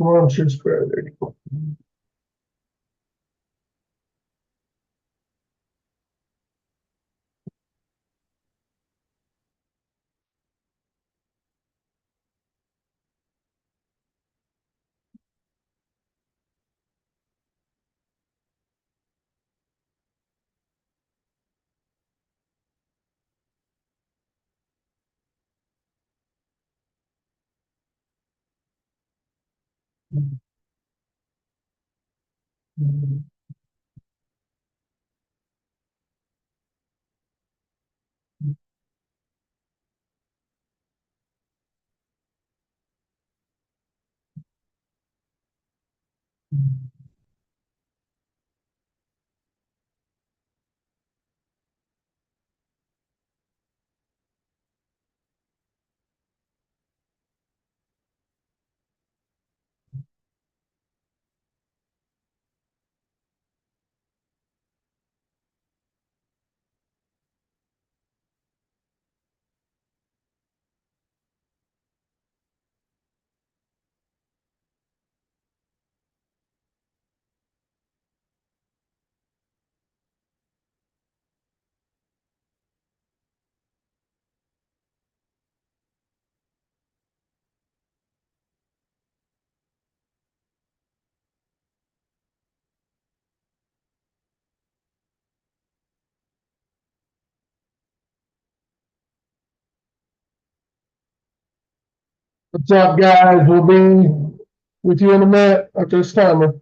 Monster Square, there you go. What's up, guys? We'll be with you in a minute after this timer.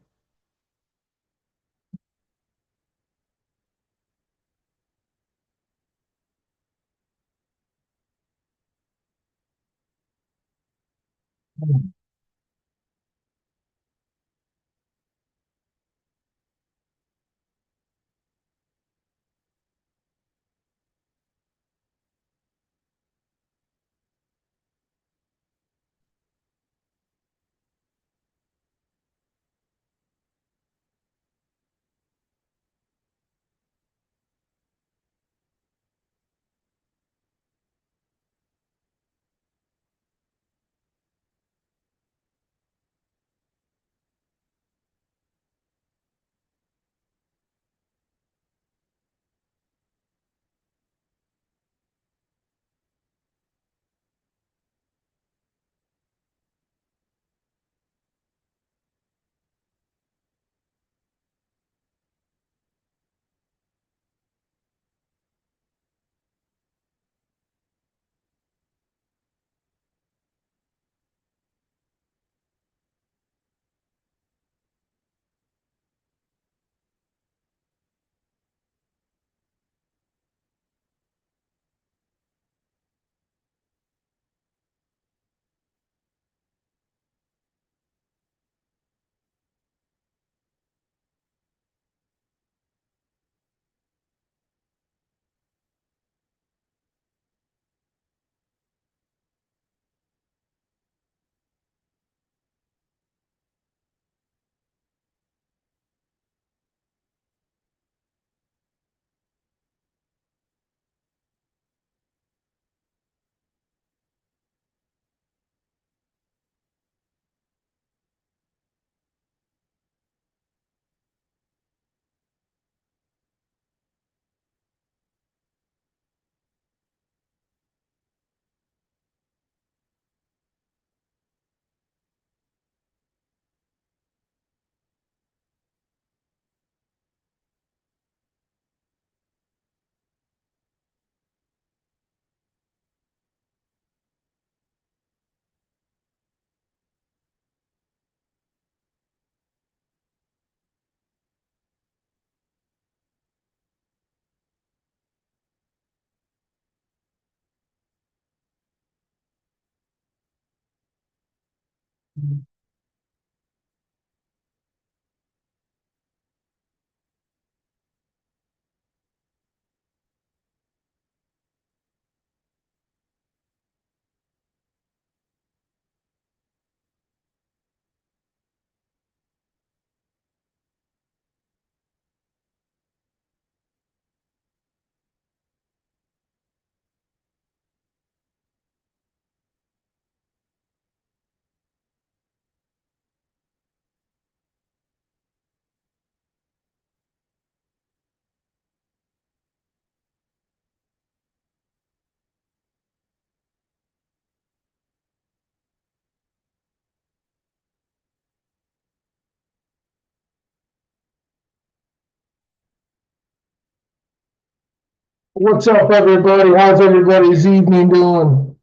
What's up, everybody? How's everybody's evening doing?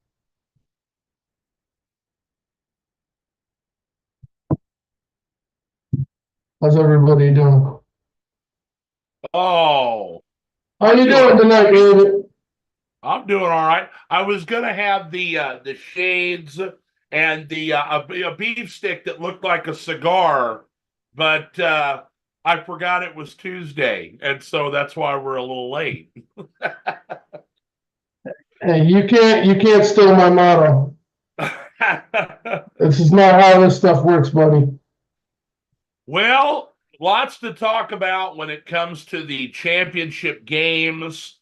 How's everybody doing? Oh, How I'm you doing doing all tonight, right. David? I'm doing all right. I was gonna have the shades and a beef stick that looked like a cigar, but I forgot it was Tuesday, and so that's why we're a little late. Hey, you can't steal my motto. This is not how this stuff works, buddy. Well, lots to talk about when it comes to the championship games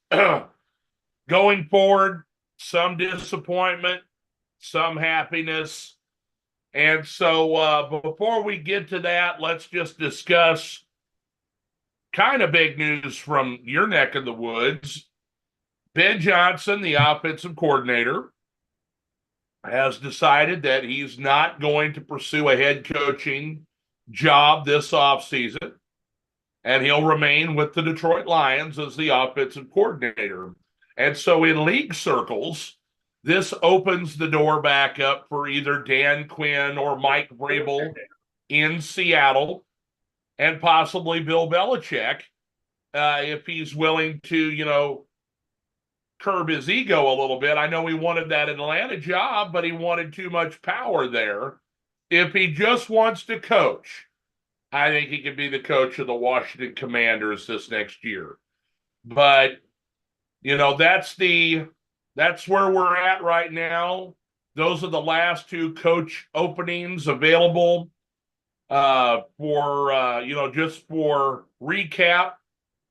going forward. Some disappointment, some happiness. And so before we get to that, let's just discuss kind of big news from your neck of the woods. Ben Johnson, the offensive coordinator, has decided that he's not going to pursue a head coaching job this offseason, and he'll remain with the Detroit Lions as the offensive coordinator. And so in league circles, this opens the door back up for either Dan Quinn or Mike Vrabel in Seattle, and possibly Bill Belichick, if he's willing to, curb his ego a little bit. I know he wanted that Atlanta job, but he wanted too much power there. If he just wants to coach, I think he could be the coach of the Washington Commanders this next year. But that's where we're at right now. Those are the last two coach openings available. Just for recap,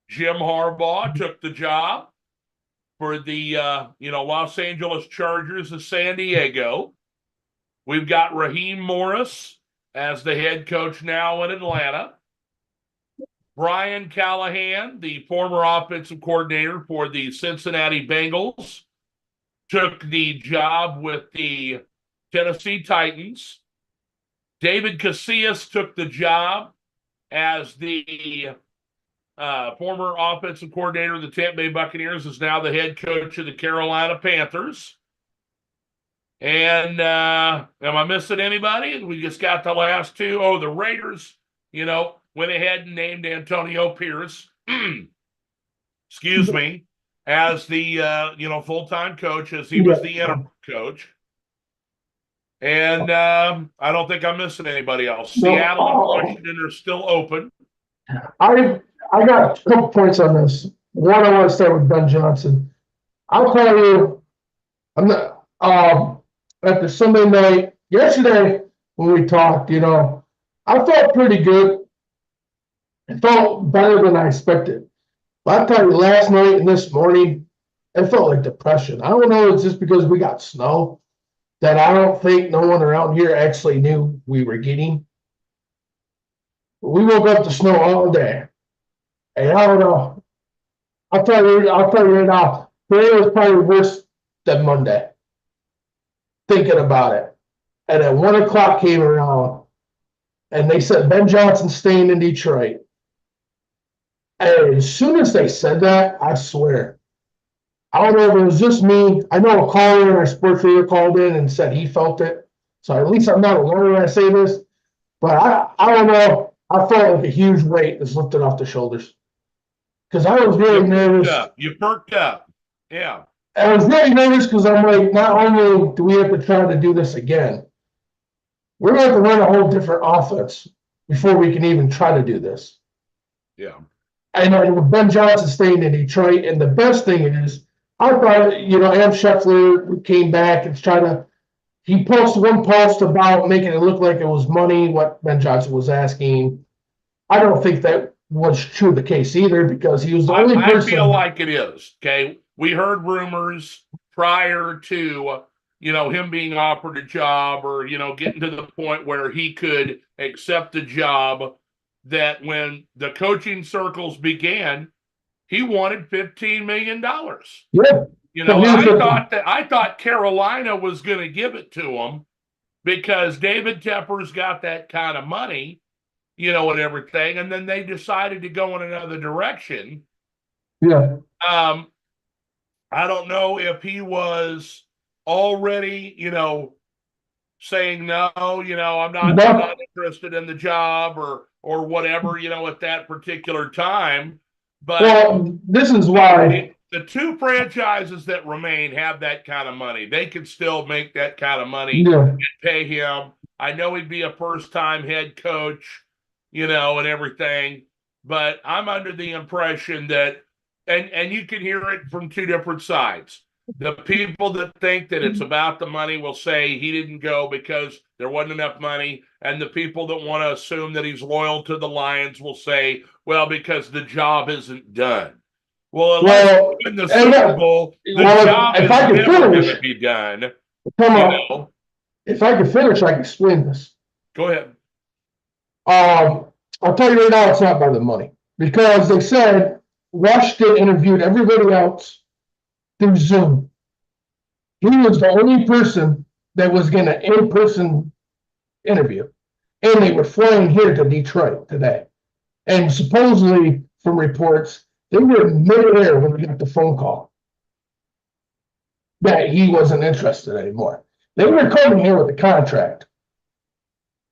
Jim Harbaugh took the job for the Los Angeles Chargers of San Diego. We've got Raheem Morris as the head coach now in Atlanta. Brian Callahan, the former offensive coordinator for the Cincinnati Bengals, took the job with the Tennessee Titans. David Casillas took the job as the former offensive coordinator of the Tampa Bay Buccaneers, is now the head coach of the Carolina Panthers. And am I missing anybody? We just got the last two. Oh, the Raiders, went ahead and named Antonio Pierce, excuse me, as the full-time coach, as he was Yeah. the interim coach. And I don't think I'm missing anybody else. No, Seattle and Washington are still open. I got a couple points on this. One, I want to start with Ben Johnson. I'll tell you, I'm not after Sunday night, yesterday when we talked, I felt pretty good. It felt better than I expected. But I'll tell you, last night and this morning, it felt like depression. I don't know, it's just because we got snow that I don't think no one around here actually knew we were getting. We woke up to snow all day. And I don't know. I'll tell you right now, today was probably worse than Monday, thinking about it. And then 1 o'clock came around and they said Ben Johnson's staying in Detroit. And as soon as they said that, I swear, I don't know if it was just me. I know a caller in our sports reader called in and said he felt it. So at least I'm not alone when I say this. But I don't know. I felt like a huge weight was lifted off the shoulders. Because I was You really perked nervous. up. You perked up. Yeah. I was really nervous because I'm like, not only do we have to try to do this again, we're going to have to run a whole different offense before we can even try to do this. Yeah. And then with Ben Johnson staying in Detroit, and the best thing is, I thought, Am Scheffler came back and tried to, he posted one post about making it look like it was money, what Ben Johnson was asking. I don't think that was true the case either because he was the only I feel person. like it is. Okay. We heard rumors prior to, him being offered a job or, getting to the point where he could accept the job, that when the coaching circles began, he wanted $15 million. Yeah. So And here's the I thought Carolina was going to give it to him because David Tepper's got that kind of money, and everything. And then they decided to go in another direction. yeah. Um, I don't know if he was already, saying no, I'm not interested in the job or whatever, at that particular time. But Well, this is why. the two franchises that remain have that kind of money. They can still make that kind of money Yeah. and pay him. I know he'd be a first-time head coach, and everything, but I'm under the impression that, and you can hear it from two different sides. The people that think that it's about the money will say he didn't go because there wasn't enough money. And the people that want to assume that he's loyal to the Lions will say, well, because the job isn't done. Well, unless Well, you win the and Super Bowl, the well, job if is I could never going finish, to be done. come You on. know, If I could finish, I could explain this. go ahead. I'll tell you right now, it's not by the money because they said Washington interviewed everybody else through Zoom. He was the only person that was getting an in-person interview, and they were flying here to Detroit today. And supposedly, from reports, they were midair when they got the phone call that he wasn't interested anymore. They were coming here with a contract.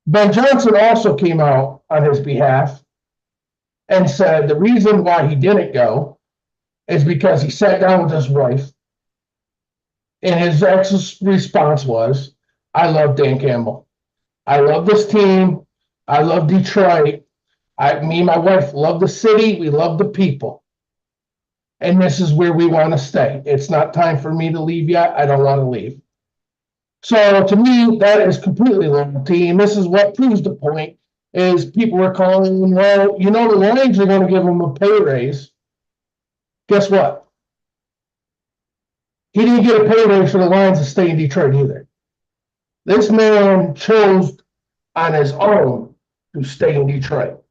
Ben Johnson also came out on his behalf and said the reason why he didn't go is because he sat down with his wife, and his ex's response was, I love Dan Campbell. I love this team. I love Detroit. Me and my wife love the city. We love the people. And this is where we want to stay. It's not time for me to leave yet. I don't want to leave. So to me, that is completely loyalty. And this is what proves the point is people were calling, well, the Lions are going to give him a pay raise. Guess what? He didn't get a pay raise for the Lions to stay in Detroit either. This man chose on his own to stay in Detroit.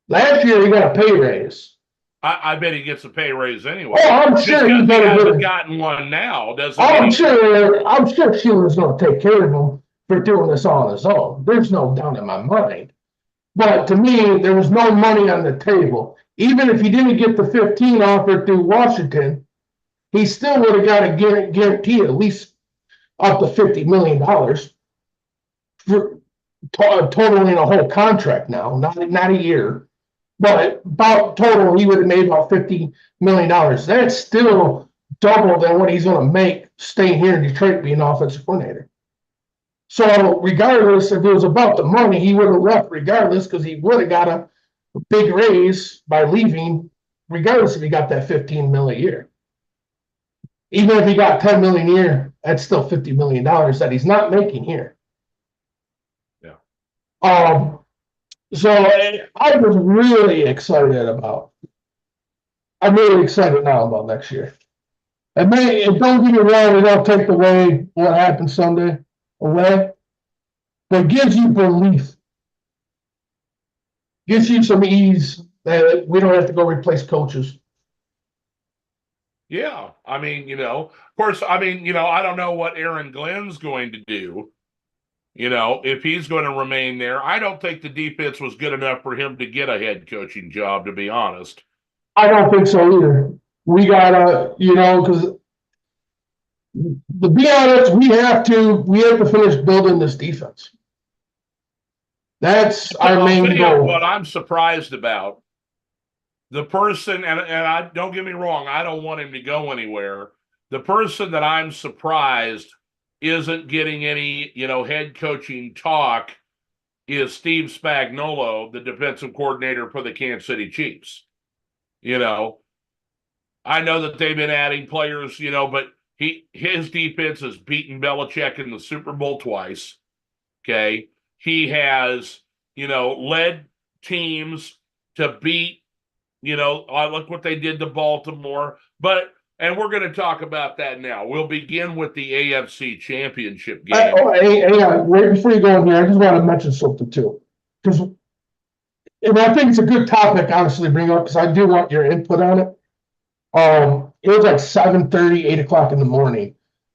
Last year, he got a pay raise. I bet he gets a pay raise anyway. Oh, I'm sure he's hasn't gotten one now. I'm sure Sheila's going to take care of him for doing this all on his own. There's no doubt in my mind. But to me, there was no money on the table. Even if he didn't get the 15 offered through Washington, he still would have got a guarantee at least up to $50 million for totaling a whole contract now, not a year. But about total, he would have made about $50 million. That's still double than what he's going to make staying here in Detroit being offensive coordinator. So regardless, if it was about the money, he would have left regardless because he would have got a big raise by leaving, regardless if he got that $15 million a year. Even if he got $10 million a year, that's still $50 million that he's not making here. Yeah. So I was really excited about. I'm really excited now about next year. Don't get me wrong, we don't take away what happened Sunday away, but gives you belief, gives you some ease that we don't have to go replace coaches. Yeah, of course, I don't know what Aaron Glenn's going to do. If he's going to remain there, I don't think the defense was good enough for him to get a head coaching job, to be honest. I don't think so either. We gotta, because to be honest, we have to finish building this defense. That's our main goal. What I'm surprised about, the person, and I don't get me wrong, I don't want him to go anywhere. The person that I'm surprised isn't getting any, head coaching talk is Steve Spagnuolo, the defensive coordinator for the Kansas City Chiefs. I know that they've been adding players, but his defense has beaten Belichick in the Super Bowl twice. Okay. He has, led teams to beat, look what they did to Baltimore. And we're going to talk about that now. We'll begin with the AFC Championship game. Right before you go in here, I just want to mention something too. And I think it's a good topic, honestly, to bring up because I do want your input on it. It was like 7:30, 8 o'clock in the morning.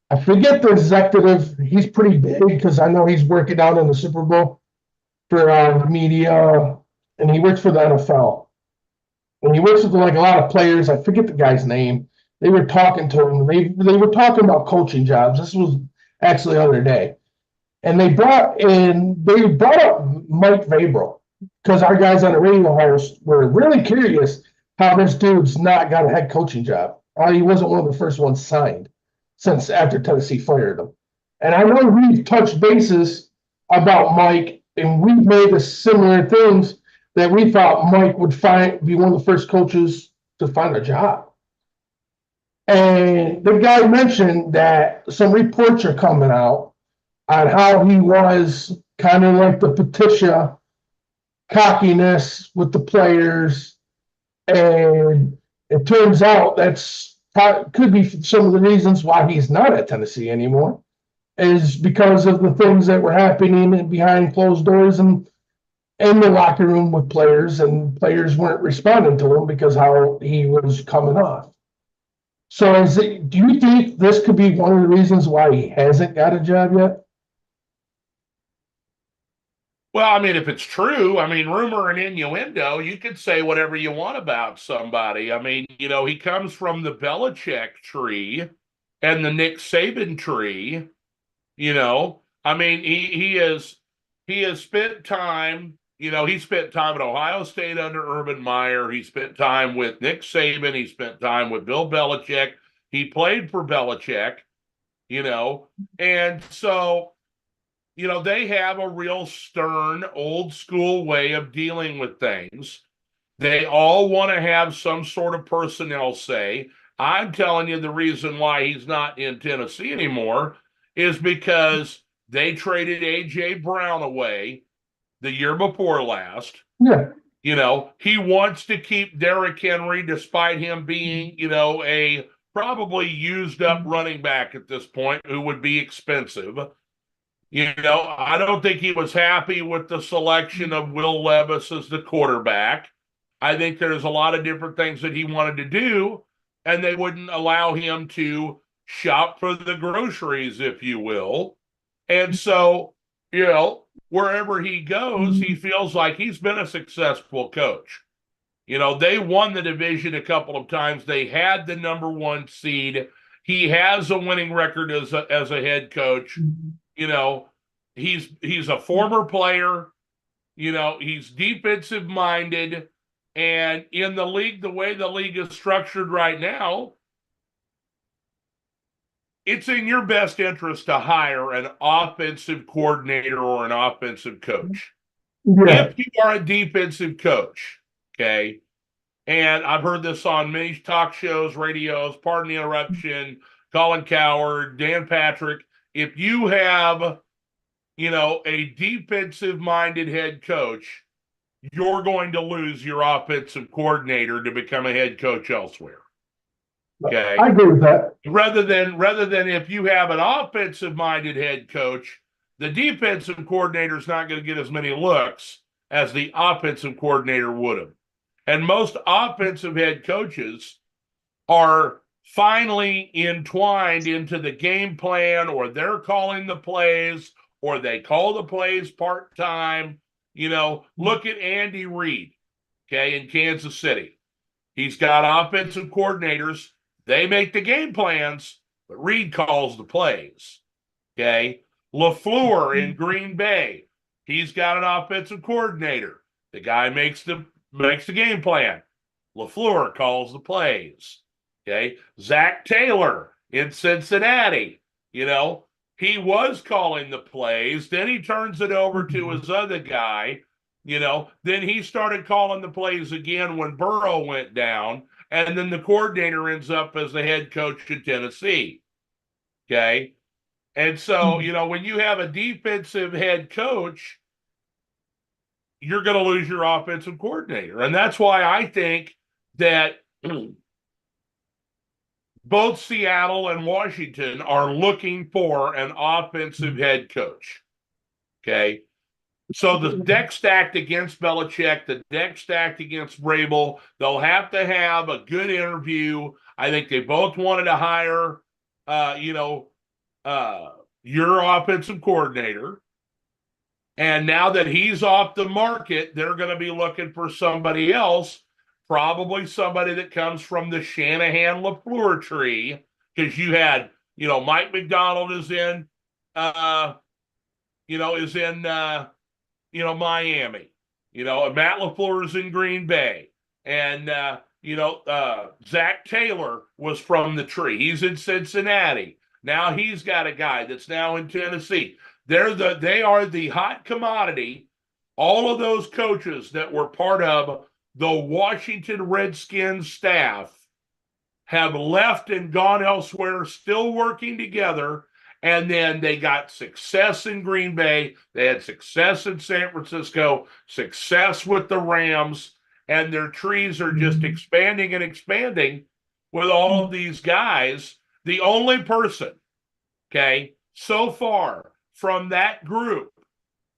I forget the executive. He's pretty big because I know he's working out in the Super Bowl for the media, and he works for the NFL. And he works with like a lot of players. I forget the guy's name. they were talking to him. They were talking about coaching jobs. This was actually the other day. And they brought up Mike Vrabel because our guys on the radio host were really curious how this dude's not got a head coaching job. He wasn't one of the first ones signed since after Tennessee fired him. And I know we've touched bases about Mike, and we've made the similar things that we thought Mike would be one of the first coaches to find a job. And the guy mentioned that some reports are coming out on how he was kind of like the Patricia cockiness with the players. And it turns out could be some of the reasons why he's not at Tennessee anymore, is because of the things that were happening behind closed doors and in the locker room with players, and players weren't responding to him because how he was coming off. So do you think this could be one of the reasons why he hasn't got a job yet? Well, I mean, if it's true, I mean, rumor and innuendo, you could say whatever you want about somebody. I mean, he comes from the Belichick tree and the Nick Saban tree. I mean, he has spent time. He spent time at Ohio State under Urban Meyer. He spent time with Nick Saban. He spent time with Bill Belichick. He played for Belichick. And so they have a real stern, old school way of dealing with things. They all want to have some sort of personnel say. I'm telling you, the reason why he's not in Tennessee anymore is because they traded A.J. Brown away the year before last. Yeah. He wants to keep Derrick Henry despite him being, a probably used up running back at this point who would be expensive. I don't think he was happy with the selection of Will Levis as the quarterback. I think there's a lot of different things that he wanted to do, and they wouldn't allow him to shop for the groceries, if you will. And so, wherever he goes, he feels like he's been a successful coach. They won the division a couple of times. They had the number one seed. He has a winning record as a head coach. He's a former player. He's defensive minded. And in the league, the way the league is structured right now, it's in your best interest to hire an offensive coordinator or an offensive coach. Yeah. If you are a defensive coach, okay, and I've heard this on many talk shows, radios, pardon the interruption, Colin Cowherd, Dan Patrick, if you have, a defensive-minded head coach, you're going to lose your offensive coordinator to become a head coach elsewhere. Okay, I agree with that. Rather than if you have an offensive-minded head coach, the defensive coordinator is not going to get as many looks as the offensive coordinator would have. And most offensive head coaches are finally entwined into the game plan, or they're calling the plays, or they call the plays part-time. Look at Andy Reid, okay, in Kansas City. He's got offensive coordinators. They make the game plans, but Reid calls the plays, okay? LaFleur in Green Bay, he's got an offensive coordinator. The guy makes the game plan. LaFleur calls the plays, okay? Zach Taylor in Cincinnati, he was calling the plays. Then he turns it over to his other guy. Then he started calling the plays again when Burrow went down. And then the coordinator ends up as the head coach in Tennessee. Okay. And so, when you have a defensive head coach, you're going to lose your offensive coordinator. And that's why I think that both Seattle and Washington are looking for an offensive head coach. Okay. So the deck stacked against Belichick, the deck stacked against Vrabel. They'll have to have a good interview. I think they both wanted to hire, your offensive coordinator. And now that he's off the market, they're going to be looking for somebody else probably somebody that comes from the Shanahan LaFleur tree, because you had, Mike McDonald is in, Miami. Matt LaFleur is in Green Bay. And, Zach Taylor was from the tree. He's in Cincinnati. Now he's got a guy that's now in Tennessee. They are the hot commodity. All of those coaches that were part of the Washington Redskins staff have left and gone elsewhere, still working together. And then they got success in Green Bay. They had success in San Francisco, success with the Rams, and their trees are just expanding and expanding with all of these guys. The only person, so far from that group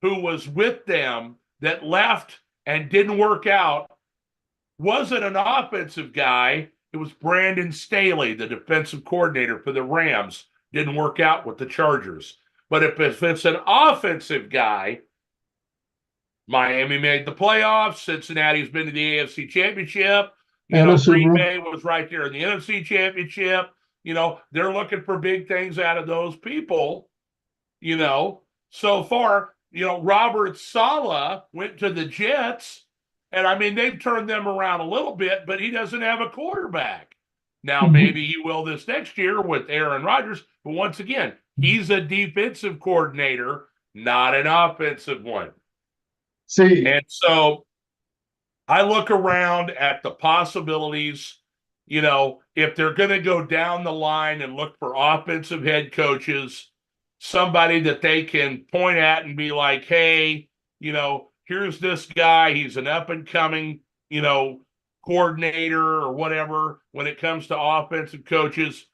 who was with them that left and didn't work out wasn't an offensive guy. It was Brandon Staley, the defensive coordinator for the Rams. Didn't work out with the Chargers. But if it's an offensive guy, Miami made the playoffs. Cincinnati's been to the AFC Championship. Green Bay was right there in the NFC Championship. They're looking for big things out of those people. So far, Robert Saleh went to the Jets. And, they've turned them around a little bit, but he doesn't have a quarterback. Now, maybe he will this next year with Aaron Rodgers. But once again, he's a defensive coordinator, not an offensive one. And so I look around at the possibilities, if they're going to go down the line and look for offensive head coaches, somebody that they can point at and be like, hey, here's this guy. He's an up-and-coming, coordinator or whatever when it comes to offensive coaches.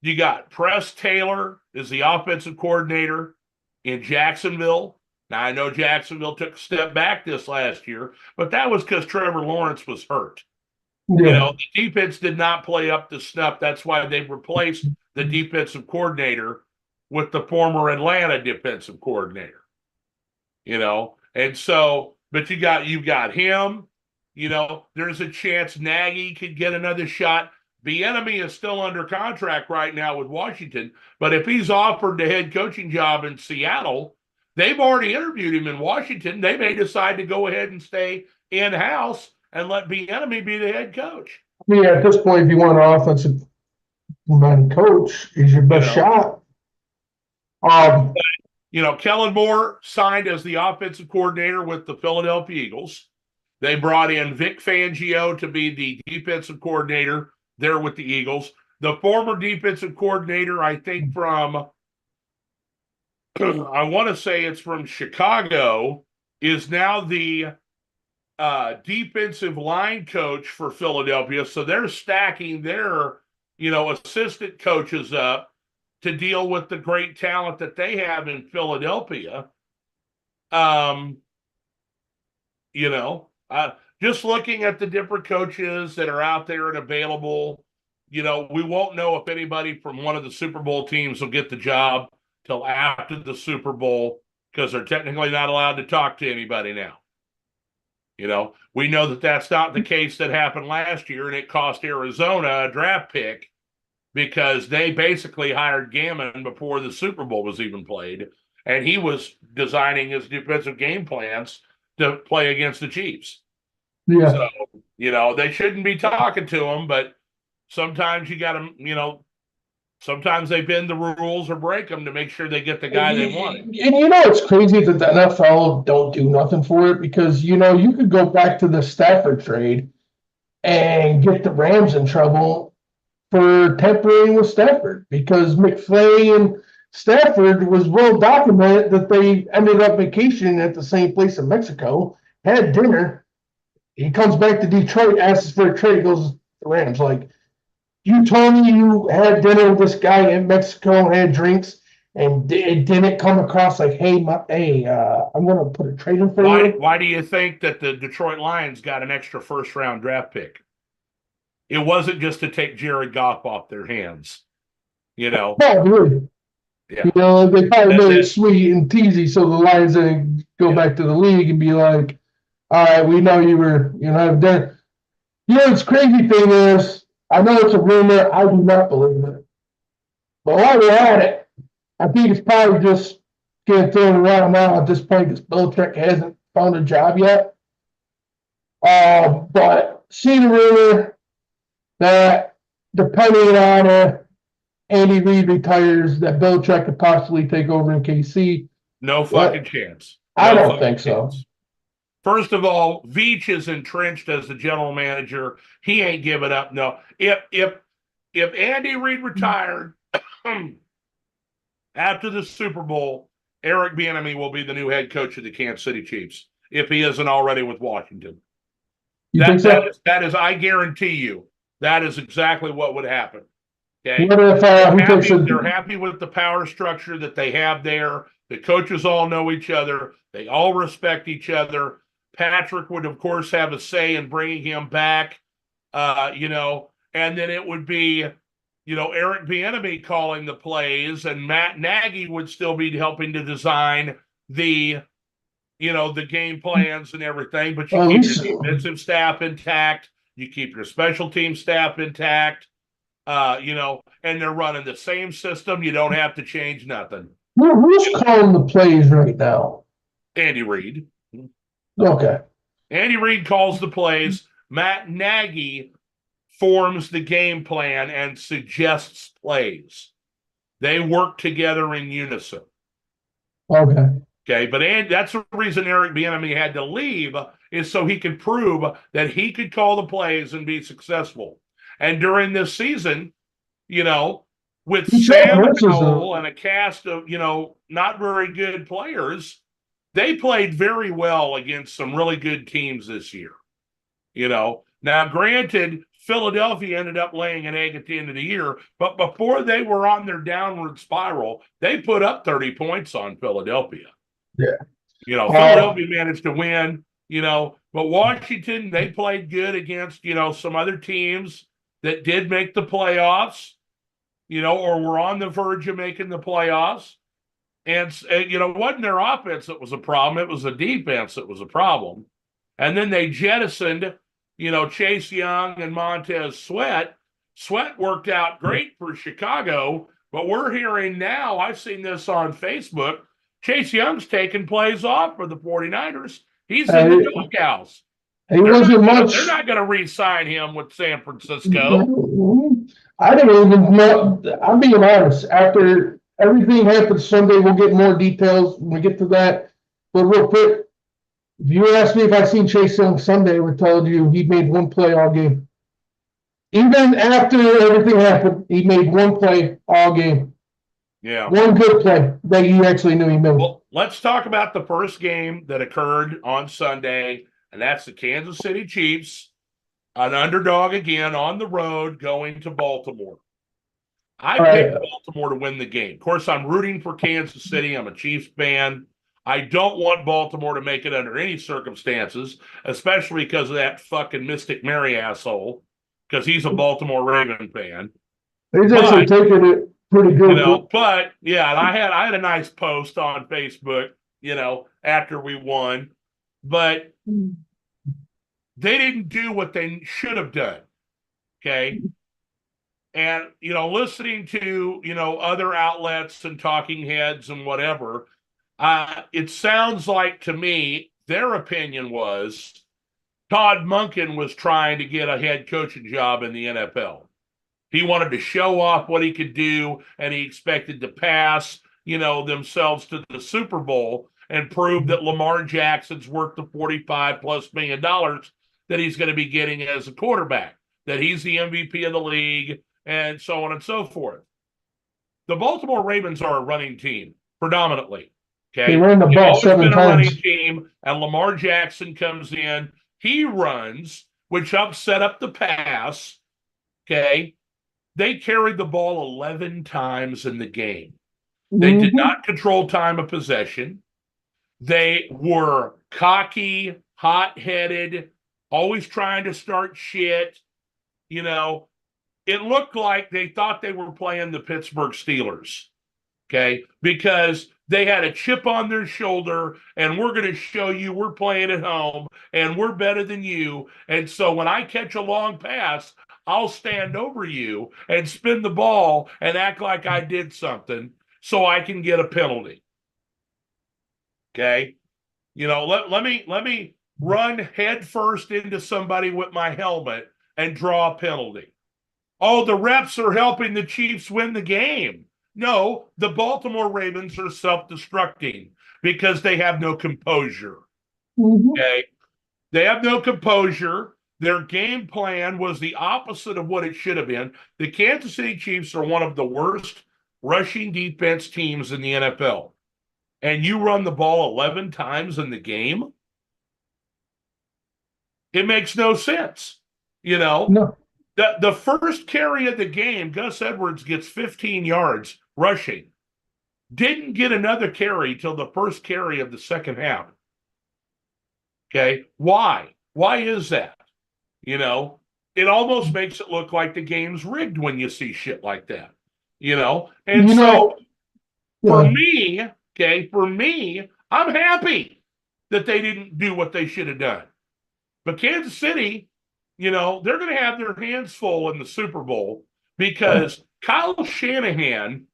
You got Press Taylor is the offensive coordinator in Jacksonville. Now, I know Jacksonville took a step back this last year, but that was because Trevor Lawrence was hurt. The defense did not play up to snuff. That's why they replaced the defensive coordinator with the former Atlanta defensive coordinator. And so, but you've got him. There's a chance Nagy could get another shot. Bieniemy is still under contract right now with Washington, but if he's offered the head coaching job in Seattle, they've already interviewed him in Washington. They may decide to go ahead and stay in-house and let Bieniemy be the head coach. At this point, if you want an offensive coach, is your best shot. Kellen Moore signed as the offensive coordinator with the Philadelphia Eagles. They brought in Vic Fangio to be the defensive coordinator there with the Eagles. The former defensive coordinator, I think from, I want to say it's from Chicago, is now the defensive line coach for Philadelphia. So they're stacking their, assistant coaches up to deal with the great talent that they have in Philadelphia. Just looking at the different coaches that are out there and available, we won't know if anybody from one of the Super Bowl teams will get the job till after the Super Bowl because they're technically not allowed to talk to anybody now. We know that that's not the case that happened last year, and it cost Arizona a draft pick because they basically hired Gammon before the Super Bowl was even played, and he was designing his defensive game plans to play against the Chiefs. So, they shouldn't be talking to him, but sometimes you got to, sometimes they bend the rules or break them to make sure they get the guy they wanted. And it's crazy that the NFL don't do nothing for it because, you could go back to the Stafford trade and get the Rams in trouble for tampering with Stafford because McFlay and Stafford was well documented that they ended up vacationing at the same place in Mexico, had dinner. He comes back to Detroit, asks for a trade, goes to the Rams. Like, you told me you had dinner with this guy in Mexico and had drinks, and it didn't come across like, hey, I'm going to put a trade in for you. Why do you think that the Detroit Lions got an extra first-round draft pick? It wasn't just to take Jared Goff off their hands, Probably. Yeah. They probably made it sweet and teasy so the Lions didn't go back to the league and be like, all right, we know you were, have dinner. What's crazy thing is, I know it's a rumor, I do not believe it. But while we're at it, I think it's probably just getting thrown around now at this point because Belichick hasn't found a job yet. But seen a rumor that depending on Andy Reid retires, that Belichick could possibly take over in KC. No fucking chance. I No don't think so. chance. First of all, Veach is entrenched as the general manager. He ain't giving up. No. If Andy Reid retired after the Super Bowl, Eric Bieniemy will be the new head coach of the Kansas City Chiefs if he isn't already with Washington. You think so? That is, I guarantee you, that is exactly what would happen. Okay. What if They're happy with the power structure that they have there. The coaches all know each other. They all respect each other. Patrick would, of course, have a say in bringing him back, and then it would be, Eric Bieniemy calling the plays, and Matt Nagy would still be helping to design the game plans and everything, but you keep your defensive staff intact. You keep your special team staff intact. And they're running the same system. You don't have to change nothing. Who's calling the plays right now? Andy Reid. Okay. Andy Reid calls the plays. Matt Nagy forms the game plan and suggests plays. They work together in unison. Okay, but that's the reason Eric Bieniemy had to leave, is so he could prove that he could call the plays and be successful. And during this season, with Sam Howell and a cast of, not very good players, they played very well against some really good teams this year. Now, granted, Philadelphia ended up laying an egg at the end of the year, but before they were on their downward spiral, they put up 30 points on Philadelphia. Yeah. Philadelphia managed to win, but Washington, they played good against, some other teams that did make the playoffs, or were on the verge of making the playoffs. And it wasn't their offense that was a problem. It was the defense that was a problem. And then they jettisoned, Chase Young and Montez Sweat. Sweat worked out great for Chicago, but we're hearing now, I've seen this on Facebook, Chase Young's taking plays off for the 49ers. He's in the doghouse. They're not going to re-sign him with San Francisco. I don't even know. I'm being honest. After everything happens Sunday, we'll get more details when we get to that. But real quick, if you asked me if I seen Chase Young Sunday, I would tell you he made one play all game. Even after everything happened, he made one play all game. Yeah. One good play that you actually knew he made. Well, let's talk about the first game that occurred on Sunday, and that's the Kansas City Chiefs, an underdog again on the road going to Baltimore. I picked Baltimore to win the game. Of course, I'm rooting for Kansas City. I'm a Chiefs fan. I don't want Baltimore to make it under any circumstances, especially because of that fucking Mystic Mary asshole, because he's a Baltimore Raven fan. He's actually taking it pretty good. But yeah, and I had a nice post on Facebook, after we won, but they didn't do what they should have done. Okay. And, listening to, other outlets and talking heads and whatever, it sounds like to me, their opinion was Todd Monken was trying to get a head coaching job in the NFL. He wanted to show off what he could do, and he expected to pass, themselves to the Super Bowl and prove that Lamar Jackson's worth the $45+ million that he's going to be getting as a quarterback, that he's the MVP of the league, and so on and so forth. The Baltimore Ravens are a running team, predominantly. Okay, they ran the ball 7 times. A running team, and Lamar Jackson comes in. He runs, which helps set up the pass. Okay, they carried the ball 11 times in the game. They did not control time of possession. They were cocky, hot-headed, always trying to start shit. It looked like they thought they were playing the Pittsburgh Steelers. Okay, because they had a chip on their shoulder, and we're going to show you we're playing at home and we're better than you. And so when I catch a long pass, I'll stand over you and spin the ball and act like I did something so I can get a penalty. Okay. Let me run head first into somebody with my helmet and draw a penalty. Oh, the refs are helping the Chiefs win the game. No, the Baltimore Ravens are self-destructing because they have no composure. Okay. They have no composure. Their game plan was the opposite of what it should have been. The Kansas City Chiefs are one of the worst rushing defense teams in the NFL. And you run the ball 11 times in the game? It makes no sense. No. The first carry of the game, Gus Edwards gets 15 yards rushing. Didn't get another carry till the first carry of the second half. Okay. Why? Why is that? It almost makes it look like the game's rigged when you see shit like that. And for me, I'm happy that they didn't do what they should have done. But Kansas City, they're going to have their hands full in the Super Bowl because Kyle Shanahan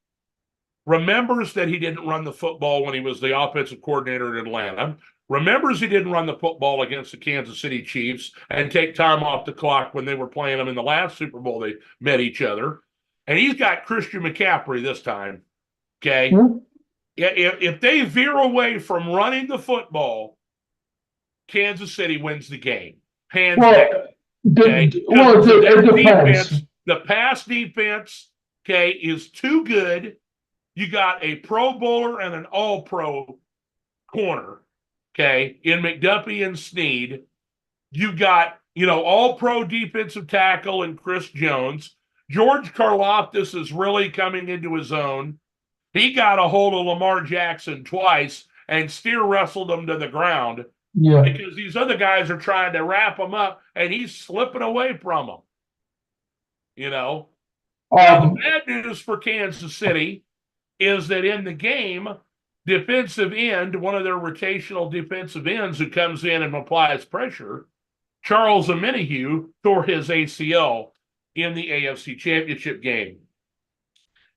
remembers that he didn't run the football when he was the offensive coordinator in Atlanta, remembers he didn't run the football against the Kansas City Chiefs and take time off the clock when they were playing them in the last Super Bowl they met each other. And he's got Christian McCaffrey this time. Okay. Mm-hmm. If they veer away from running the football, Kansas City wins the game. Hands down. Okay? It depends. The pass defense, is too good. You got a Pro Bowler and an All-Pro corner, in McDuffie and Snead. You got, All-Pro defensive tackle in Chris Jones. George Karlaftis is really coming into his own. He got a hold of Lamar Jackson twice and steer wrestled him to the ground. Yeah. Because these other guys are trying to wrap him up and he's slipping away from them. Now, the bad news for Kansas City is that in the game, defensive end, one of their rotational defensive ends who comes in and applies pressure, Charles Omenihu tore his ACL in the AFC Championship game.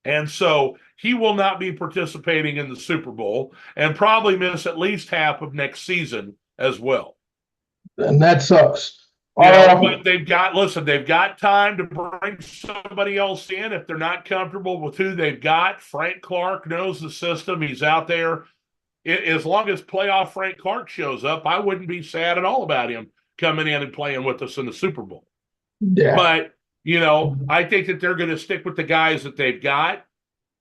And so he will not be participating in the Super Bowl and probably miss at least half of next season as well. And that sucks. But they've got time to bring somebody else in if they're not comfortable with who they've got. Frank Clark knows the system. He's out there. As long as playoff Frank Clark shows up, I wouldn't be sad at all about him coming in and playing with us in the Super Bowl. Yeah. But, I think that they're going to stick with the guys that they've got.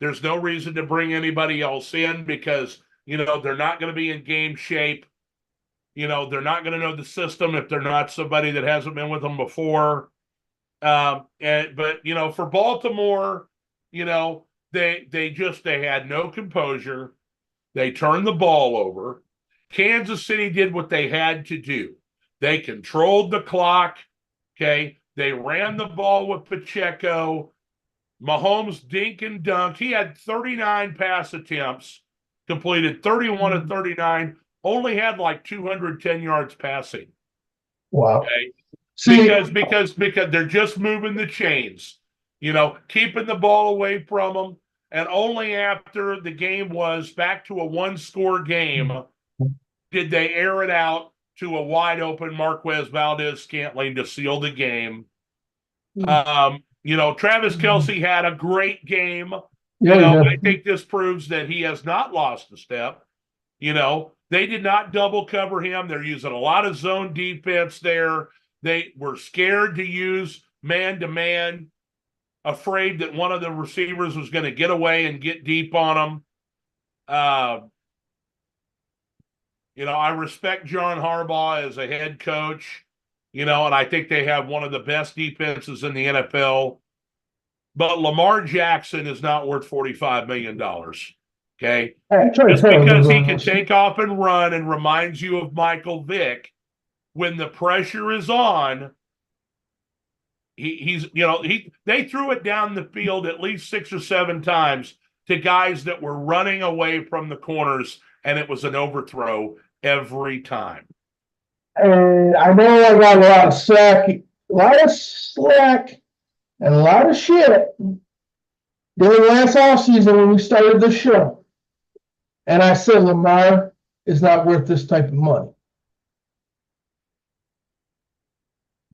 There's no reason to bring anybody else in because, they're not going to be in game shape. They're not going to know the system if they're not somebody that hasn't been with them before. But for Baltimore, they had no composure. They turned the ball over. Kansas City did what they had to do. They controlled the clock. Okay. They ran the ball with Pacheco. Mahomes dink and dunk. He had 39 pass attempts, completed 31 of 39. Only had like 210 yards passing. Wow. Okay. Because they're just moving the chains, keeping the ball away from them. And only after the game was back to a one-score game did they air it out to a wide open Marquez Valdez-Scantling to seal the game. Travis Kelce had a great game. I think this proves that he has not lost a step. They did not double cover him. They're using a lot of zone defense there. They were scared to use man-to-man, afraid that one of the receivers was going to get away and get deep on them. I respect John Harbaugh as a head coach, and I think they have one of the best defenses in the NFL. But Lamar Jackson is not worth $45 million. Okay. Just because he can take off and run and reminds you of Michael Vick, when the pressure is on, they threw it down the field at least 6 or 7 times to guys that were running away from the corners, and it was an overthrow every time. And I know I got a lot of slack, and a lot of shit during last offseason when we started the show. And I said Lamar is not worth this type of money.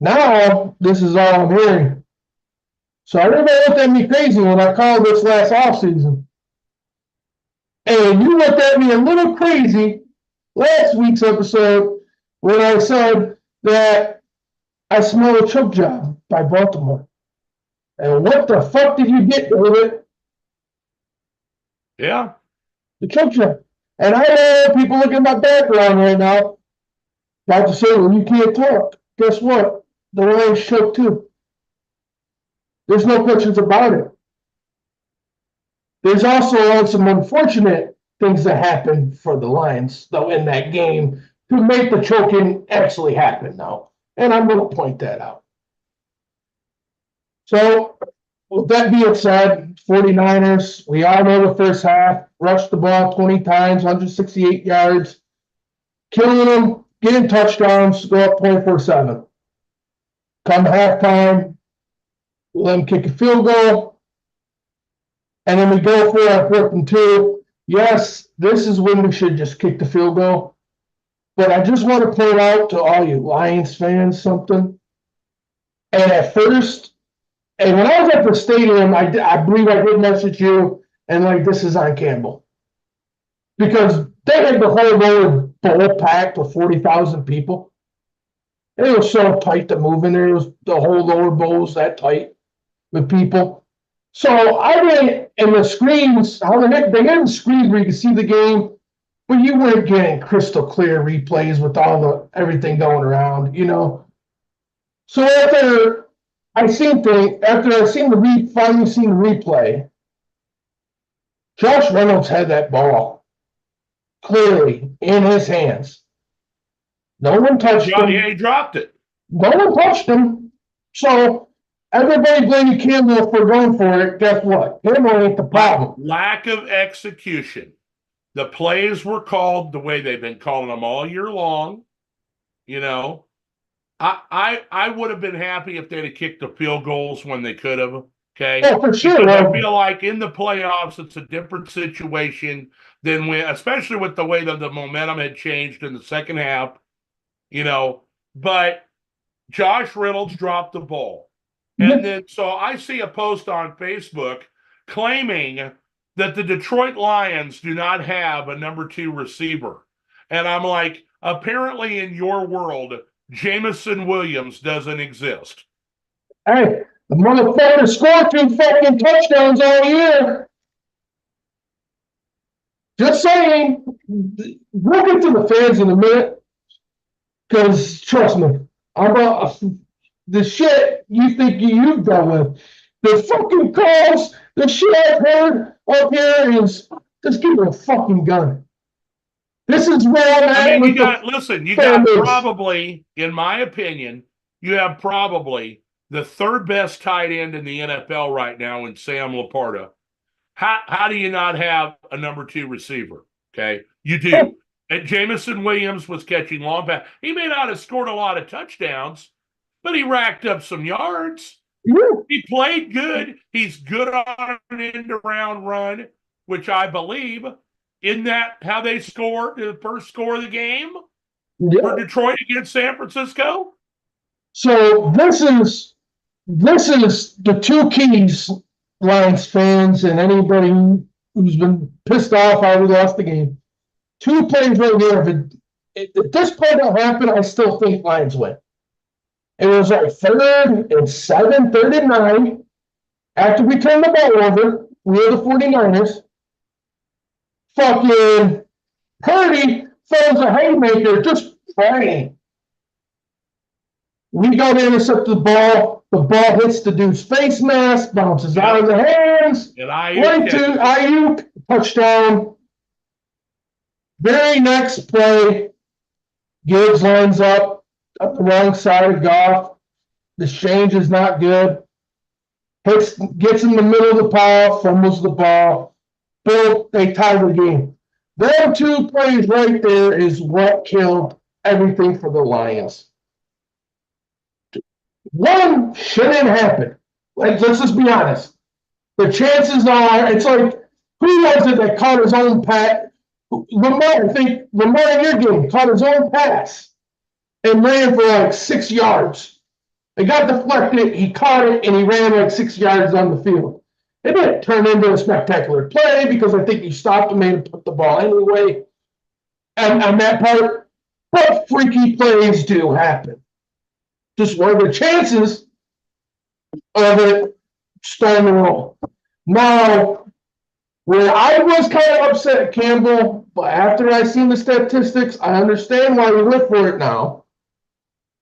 Now, this is all I'm hearing. So everybody looked at me crazy when I called this last offseason. And you looked at me a little crazy last week's episode when I said that I smell a choke job by Baltimore. And what the fuck did you get, David? Yeah. The choke job. And I know people looking at my background right now about to say, well, you can't talk. Guess what? The Lions choked too. There's no questions about it. There's also some unfortunate things that happened for the Lions, though, in that game to make the choking actually happen now. And I'm going to point that out. So, with that being said, 49ers, we all know the first half, rushed the ball 20 times, 168 yards, killing them, getting touchdowns, go up 24-7. Come halftime, we let them kick a field goal, and then we go for our 4th and 2. Yes, this is when we should just kick the field goal. But I just want to point out to all you Lions fans something. And at first, and when I was at the stadium, I believe I did message you, and like, this is on Campbell. Because they had the whole lower bowl packed with 40,000 people. It was so tight to move in there. It was the whole lower bowl was that tight with people. So I didn't, and the screens, how the heck, they had the screens where you could see the game, but you weren't getting crystal clear replays with all the everything going around, you know. So after I seen the finally seen the replay, Josh Reynolds had that ball clearly in his hands. No one touched him. Yeah, he dropped it. No one touched him. So everybody blaming Campbell for going for it. Guess what? Campbell ain't the problem. Lack of execution. The plays were called the way they've been calling them all year long. You know, I would have been happy if they'd have kicked the field goals when they could have. Okay. Oh, for sure. Because I feel like in the playoffs, it's a different situation than when, especially with the way that the momentum had changed in the second half, you know, but Josh Reynolds dropped the ball. And then, so I see a post on Facebook claiming that the Detroit Lions do not have a number 2 receiver. And I'm like, apparently in your world, Jameson Williams doesn't exist. Hey, the motherfucker scored 2 fucking touchdowns all year. Just saying, we'll get to the fans in a minute. Because, trust me, the shit you think you've dealt with. The fucking calls, the shit I've heard up here is just give me a fucking gun. This is where I'm at. I mean, you got probably, in my opinion, you have probably the 3rd best tight end in the NFL right now in Sam Laporta. How do you not have a number 2 receiver? Okay, you do. And Jameson Williams was catching long passes. He may not have scored a lot of touchdowns, but he racked up some yards. Yeah. He played good. He's good on an end-around run, which I believe, isn't that how they scored the first score of the game for Detroit against San Francisco? So this is the 2 keys, Lions fans and anybody who's been pissed off how we lost the game. 2 plays right here. If this play don't happen, I still think Lions win. It was like 3rd and 7, 3rd and 9. After we turned the ball over, we were the 49ers. Fucking Purdy throws a haymaker, just praying. We go to intercept the ball. The ball hits the dude's face mask, bounces out of the hands. Right to Ayuk, touchdown. Very next play, Gibbs lines up the wrong side of Goff. The exchange is not good. Gets in the middle of the pile, fumbles the ball. boom, they tied the game. Them two plays right there is what killed everything for the Lions. One shouldn't happen. Let's just be honest. The chances are, it's like, who was it that caught his own pass? Lamar, I think Lamar in your game caught his own pass and ran for like 6 yards. It got deflected, he caught it, and he ran like 6 yards on the field. It didn't turn into a spectacular play because I think he stopped and made him put the ball anyway. And on that part, but freaky plays do happen. Just what are the chances of it starting to roll? Now, where I was kind of upset at Campbell, but after I seen the statistics, I understand why we went for it now.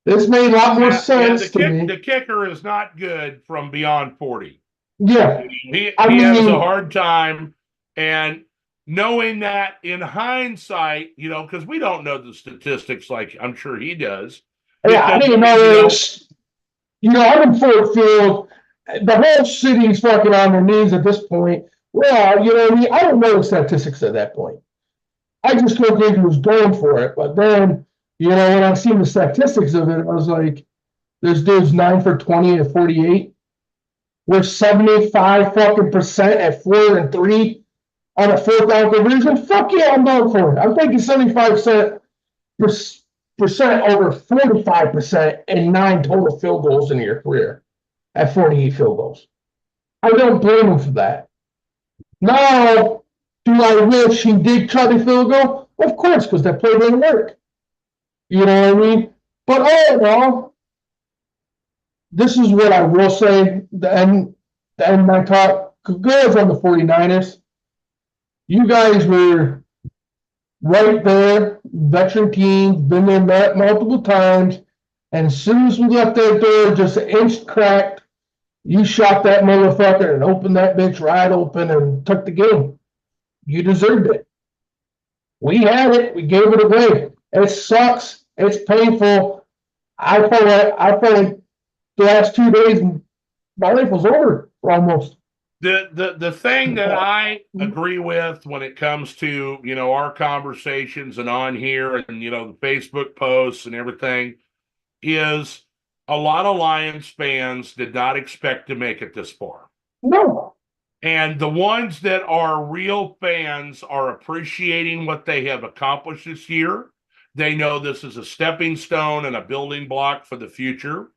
This made a lot more sense to me. The kicker is not good from beyond 40. Yeah. He has a hard time, and knowing that in hindsight, because we don't know the statistics like I'm sure he does. Yeah, I didn't know this. I'm in Fort Field. The whole city's fucking on their knees at this point. Well, you know what I mean? I don't know the statistics at that point. I just don't think he was going for it. But then, when I seen the statistics of it, I was like, this dude's 9 for 20 at 48. We're 75 fucking percent at 4 and 3 on a 4th down conversion. Fuck yeah, I'm going for it. I'm taking 75% over 45% and 9 total field goals in your career at 48 field goals. I don't blame him for that. Now, do I wish he did try the field goal? Of course, because that play didn't work. You know what I mean? But all in all, this is what I will say. The end of my talk. Congrats on the 49ers. You guys were right there, veteran team, been there multiple times. And as soon as we left that door just an inch cracked, you shot that motherfucker and opened that bitch right open and took the game. You deserved it. We had it. We gave it away. It sucks. It's painful. I felt like the last 2 days, my life was over almost. The thing that I agree with when it comes to, our conversations and on here and, the Facebook posts and everything is a lot of Lions fans did not expect to make it this far. No. And the ones that are real fans are appreciating what they have accomplished this year. They know this is a stepping stone and a building block for the future.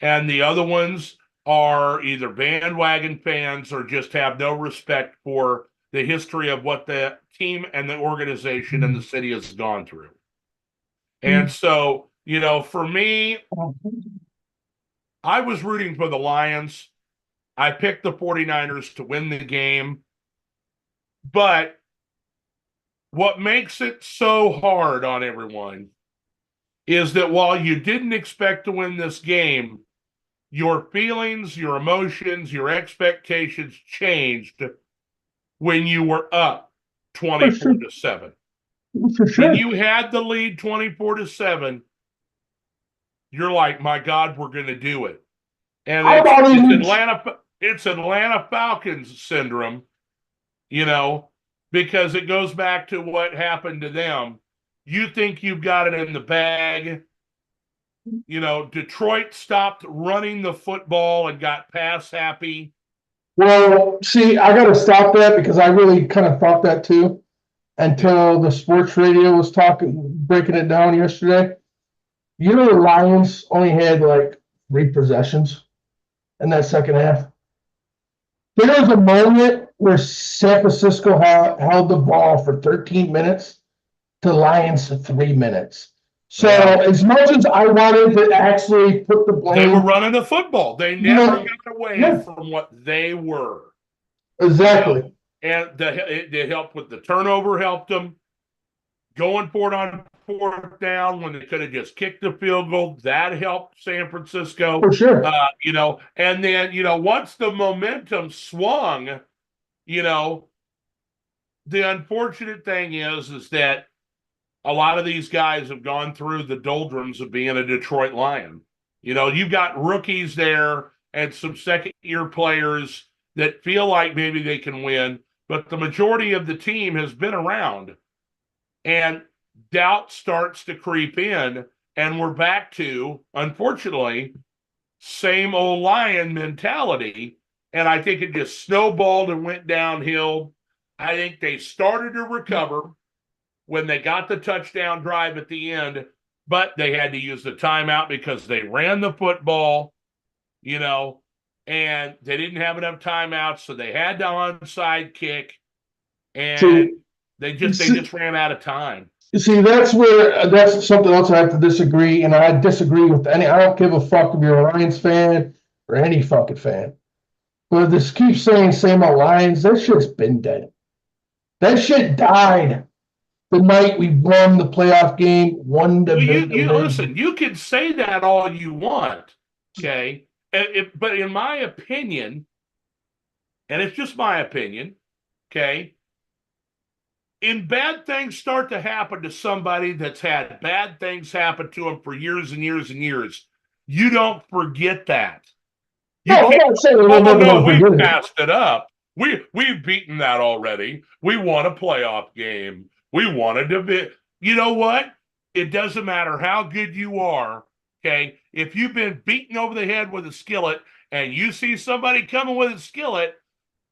And the other ones are either bandwagon fans or just have no respect for the history of what the team and the organization and the city has gone through. And so, for me, I was rooting for the Lions. I picked the 49ers to win the game. But what makes it so hard on everyone is that while you didn't expect to win this game, your feelings, your emotions, your expectations changed when you were up 24-7. For sure. When you had the lead 24-7, you're like, my God, we're going to do it. And it's Atlanta Falcons syndrome, because it goes back to what happened to them. You think you've got it in the bag. Detroit stopped running the football and got pass happy. Well, see, I got to stop that because I really kind of thought that too until the sports radio was breaking it down yesterday. The Lions only had like 3 possessions in that second half. There was a moment where San Francisco held the ball for 13 minutes to the Lions 3 minutes. So as much as I wanted to actually put the blame, they were running the football. They never got away from what they were. Exactly. And it helped with the turnover, helped them. Going for it on 4th down when they could have just kicked the field goal, that helped San Francisco. For sure. And then, once the momentum swung, the unfortunate thing is that a lot of these guys have gone through the doldrums of being a Detroit Lion. You've got rookies there and some second-year players that feel like maybe they can win. but the majority of the team has been around, and doubt starts to creep in, and we're back to, unfortunately, same old lion mentality. And I think it just snowballed and went downhill. I think they started to recover when they got the touchdown drive at the end, but they had to use the timeout because they ran the football, and they didn't have enough timeouts, so they had the onside kick, and they just ran out of time. You see, that's something else I have to disagree, and I disagree with I don't give a fuck if you're a Lions fan or any fucking fan. But this keeps saying same old Lions, that shit's been dead. That shit died the night we won the playoff game, won the listen, you can say that all you want, okay? But in my opinion, and it's just my opinion, okay, in bad things start to happen to somebody that's had bad things happen to them for years and years and years, you don't forget that. I'm not saying we passed it up. We've beaten that already. We won a playoff game. We won a division. You know what? It doesn't matter how good you are, okay? If you've been beaten over the head with a skillet and you see somebody coming with a skillet,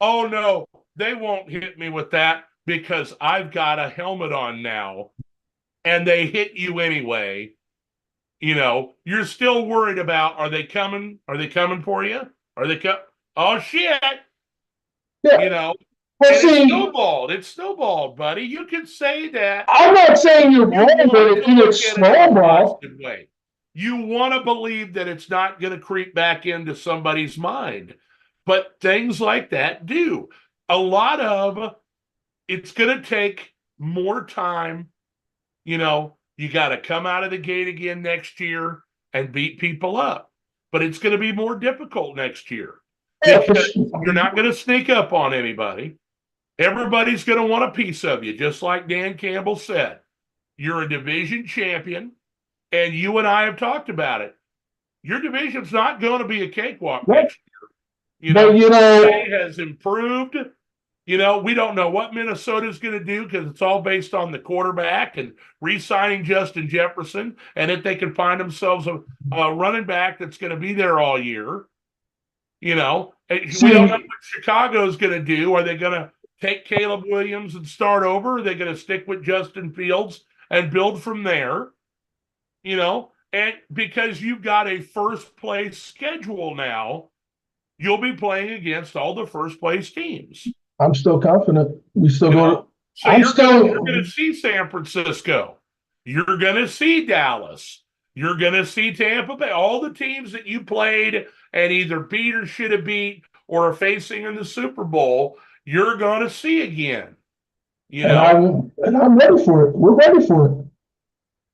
oh no, they won't hit me with that because I've got a helmet on now, and they hit you anyway. You're still worried about, are they coming? Are they coming for you? Oh shit. Yeah. It's snowballed, buddy. You can say that. I'm not saying you're wrong, but it's snowball. You want to believe that it's not going to creep back into somebody's mind. But things like that do. It's going to take more time. You got to come out of the gate again next year and beat people up. But it's going to be more difficult next year. Because you're not going to sneak up on anybody. Everybody's going to want a piece of you, just like Dan Campbell said. You're a division champion, and you and I have talked about it. Your division's not going to be a cakewalk next year. It has improved. We don't know what Minnesota's going to do because it's all based on the quarterback and re-signing Justin Jefferson, and if they can find themselves a running back that's going to be there all year. We don't know what Chicago's going to do. Are they going to take Caleb Williams and start over? Are they going to stick with Justin Fields and build from there? And because you've got a first place schedule now, you'll be playing against all the first place teams. I'm still confident. We still go. So you're going to see San Francisco. You're going to see Dallas. You're going to see Tampa Bay. All the teams that you played and either beat or should have or are facing in the Super Bowl, you're going to see again. And I'm ready for it. We're ready for it.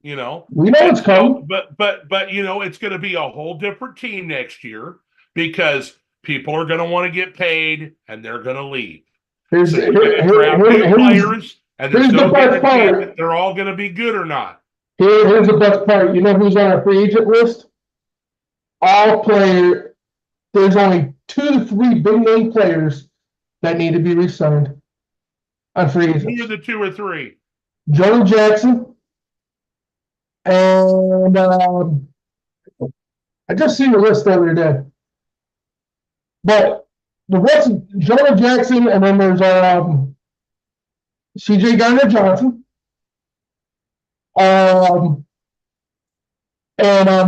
We know it's coming. But it's going to be a whole different team next year because people are going to want to get paid and they're going to leave. Players, and there's no guarantee that they're all going to be good or not. Here's the best part. You know who's on our free agent list? All players. There's only 2 to 3 big name players that need to be re-signed on free agents. Who are the 2 or 3? Jonah Jackson. And I just seen the list the other day. But the rest, Jonah Jackson, and then there's CJ Gardner-Johnson. And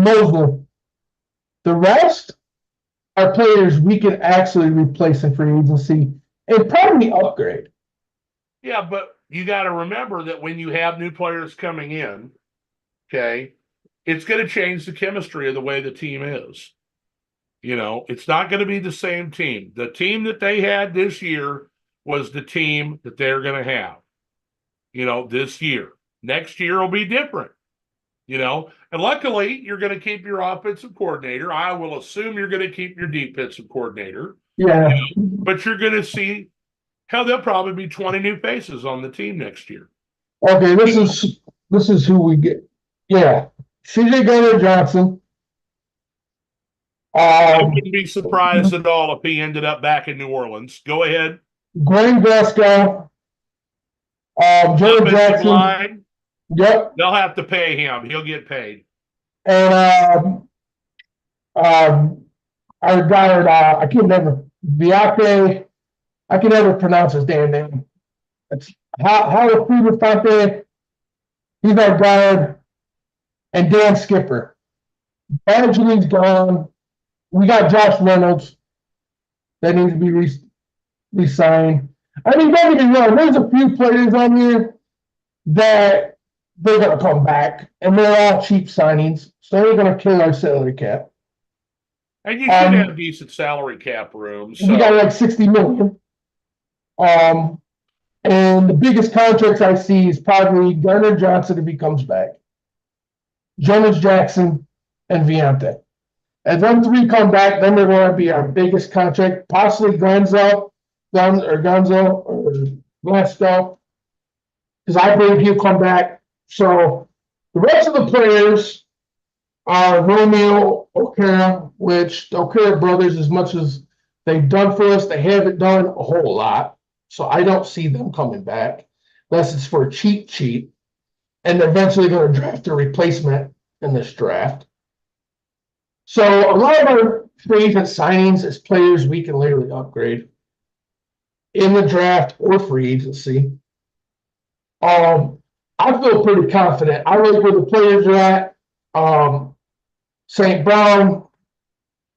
Mosley. The rest are players we can actually replace in free agency and probably upgrade. Yeah, but you got to remember that when you have new players coming in, okay, it's going to change the chemistry of the way the team is. It's not going to be the same team. The team that they had this year was the team that they're going to have, this year. Next year will be different, and luckily you're going to keep your offensive coordinator. I will assume you're going to keep your defensive coordinator. Yeah. But you're going to see, there'll probably be 20 new faces on the team next year. Okay, this is who we get. Yeah. CJ Gardner-Johnson. I wouldn't be surprised at all if he ended up back in New Orleans. Go ahead. Glenn Glasgow, Jared Offensive Jackson. line, Yep. they'll have to pay him. He'll get paid. And our guard, I can't remember, Viate, I can never pronounce his damn name. It's Howard Fonte. He's our guard. And Dan Skipper. Badgley's gone. We got Josh Reynolds. That needs to be re-signed. I mean, don't get me wrong, there's a few players on here that they're going to come back, and they're all cheap signings, so they're going to kill our salary cap. And you should have decent salary cap room. So. We got like 60 million. And the biggest contracts I see is probably Gardner Johnson if he comes back, Jonas Jackson, and Viante. As them three come back, then they're going to be our biggest contract, possibly Gonzo or Glasgow, because I believe he'll come back. So the rest of the players are Romeo O'Kara, which the O'Kara brothers, as much as they've done for us, they haven't done a whole lot. So I don't see them coming back unless it's for a cheap, and they're eventually going to draft a replacement in this draft. So a lot of our free agent signings is players we can literally upgrade in the draft or free agency. I feel pretty confident. I like where the players are at. St. Brown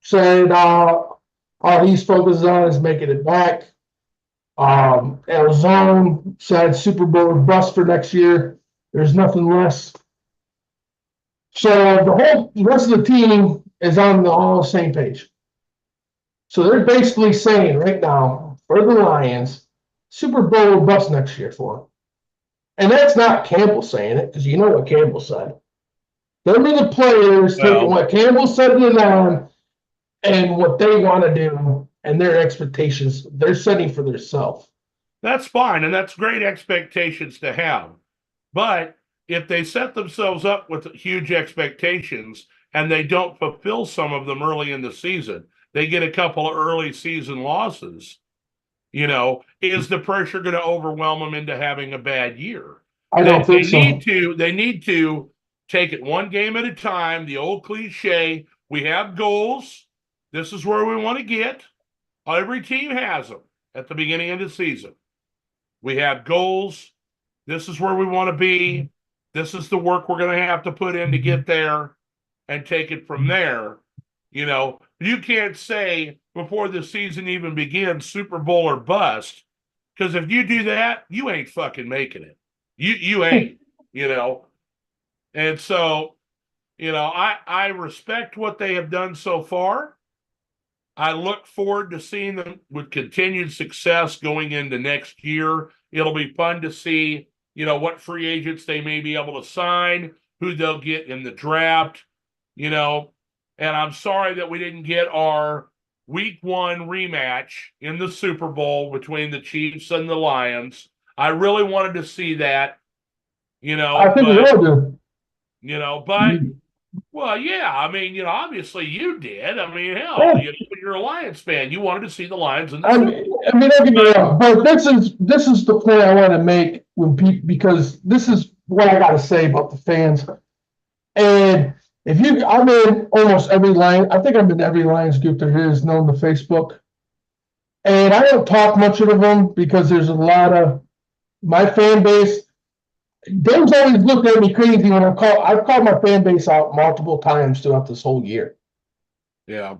said all he's focused on is making it back. Elzone said Super Bowl bust for next year. There's nothing less. So the rest of the team is on the same page. So they're basically saying right now for the Lions, Super Bowl bust next year for them. And that's not Campbell saying it, because you know what Campbell said. Them are the players taking what Campbell said to them and what they want to do and their expectations. They're setting for themselves. That's fine, and that's great expectations to have. But if they set themselves up with huge expectations and they don't fulfill some of them early in the season, they get a couple of early season losses, is the pressure going to overwhelm them into having a bad year? I don't think so. They need to take it one game at a time. The old cliche, we have goals. This is where we want to get. Every team has them at the beginning of the season. We have goals. This is where we want to be. This is the work we're going to have to put in to get there and take it from there. You can't say before the season even begins, Super Bowl or bust, because if you do that, you ain't fucking making it. You ain't, And so, I respect what they have done so far. I look forward to seeing them with continued success going into next year. It'll be fun to see, what free agents they may be able to sign, who they'll get in the draft, And I'm sorry that we didn't get our week 1 rematch in the Super Bowl between the Chiefs and the Lions. I really wanted to see that, I think we all do. But well, yeah. I mean, obviously you did. I mean, hell, you're a Lions fan. You wanted to see the Lions in the Super Bowl. I mean, don't get me wrong, but this is the point I want to make because this is what I got to say about the fans. And I'm in almost every line. I think I'm in every Lions group there is known to Facebook. And I don't talk much of them because there's a lot of my fan base. Dave's always looked at me crazy when I've called my fan base out multiple times throughout this whole year. Yeah.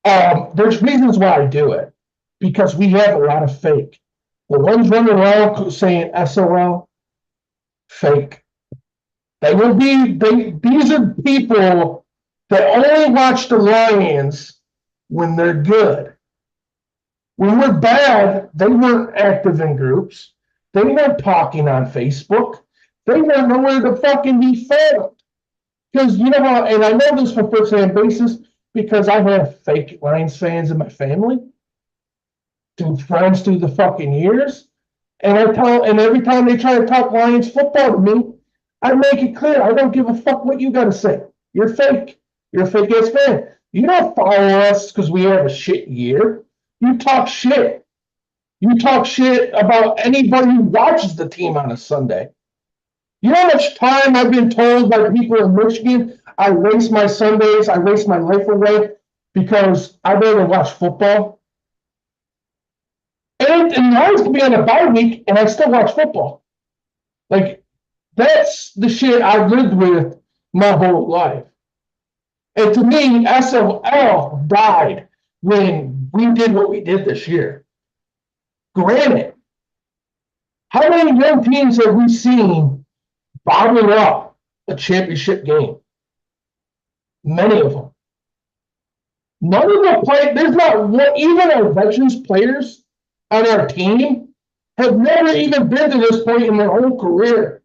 There's reasons why I do it. Because we have a lot of fake. The ones running around saying SOL, fake. These are people that only watch the Lions when they're good. When we're bad, they weren't active in groups. They weren't talking on Facebook. They weren't nowhere to fucking be found. Because you know how, and I know this from first-hand basis, because I have fake Lions fans in my family, through friends through the fucking years. And every time they try to talk Lions football to me, I make it clear, I don't give a fuck what you gotta say. You're fake. You're a fake ass fan. You don't follow us because we have a shit year. You talk shit. You talk shit about anybody who watches the team on a Sunday. You know how much time I've been told by people in Michigan I waste my Sundays, I waste my life away because I'd rather watch football. And I used to be on a bye week and I still watch football. Like, that's the shit I've lived with my whole life. And to me, SFL died when we did what we did this year. Granted, how many young teams have we seen bottle up a championship game? Many of them. None of the play, there's not one, even our veterans players on our team have never even been to this point in their whole career.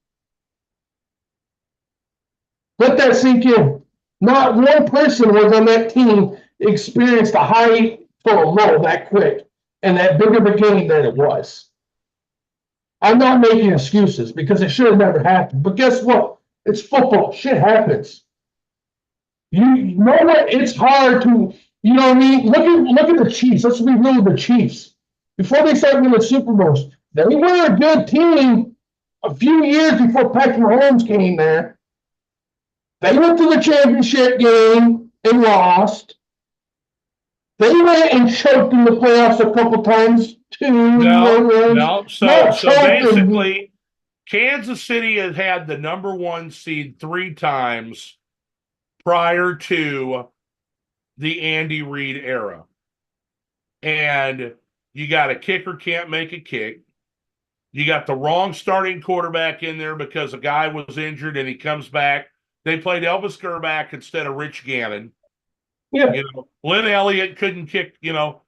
Let that sink in. Not one person was on that team experienced a high to a low that quick and that big of a game that it was. I'm not making excuses because it should have never happened. But guess what? It's football. Shit happens. You know what? It's hard to, you know what I mean? Look at the Chiefs. Let's be real with the Chiefs. Before they started winning the Super Bowls, they were a good team a few years before Patrick Mahomes came there. They went to the championship game and lost. They went and choked in the playoffs a couple times too. No. So basically, Kansas City has had the number 1 seed 3 times prior to the Andy Reid era. And you got a kicker can't make a kick. You got the wrong starting quarterback in there because a guy was injured and he comes back. They played Elvis Grbac instead of Rich Gannon. Yeah. Lynn Elliott couldn't kick a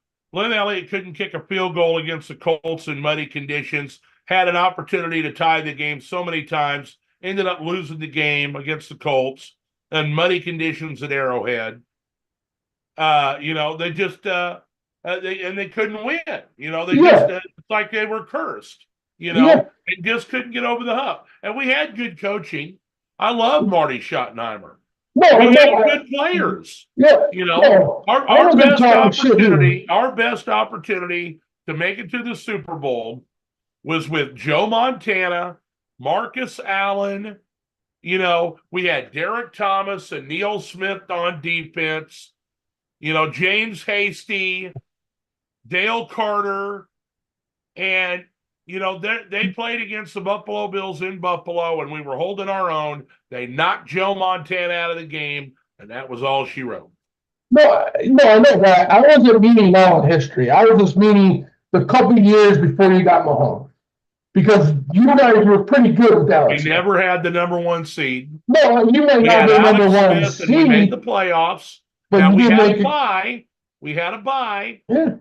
field goal against the Colts in muddy conditions, had an opportunity to tie the game so many times, ended up losing the game against the Colts in muddy conditions at Arrowhead. They just they couldn't win. It's like they were cursed, and just couldn't get over the hump. And we had good coaching. I love Marty Schottenheimer. We had good players. Our best opportunity to make it to the Super Bowl was with Joe Montana, Marcus Allen. We had Derek Thomas and Neil Smith on defense. James Hasty, Dale Carter, and they played against the Buffalo Bills in Buffalo, and we were holding our own. They knocked Joe Montana out of the game, and that was all she wrote. No, I know that. I wasn't meaning now in history. I was just meaning the couple years before you got Mahomes. Because you guys were pretty good with Alex. We never had the number 1 seed. No, you may not be number 1 seed. And we made the playoffs. But now we had a bye. We had a bye. Yeah.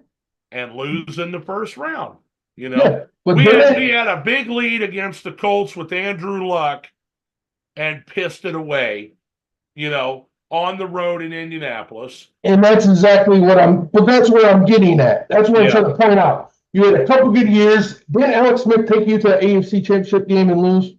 And lose in the first round. Yeah, we had a big lead against the Colts with Andrew Luck and pissed it away, on the road in Indianapolis. And that's exactly that's what I'm getting at. That's what I'm trying to point out. You had a couple good years. Didn't Alex Smith take you to the AFC Championship game and lose?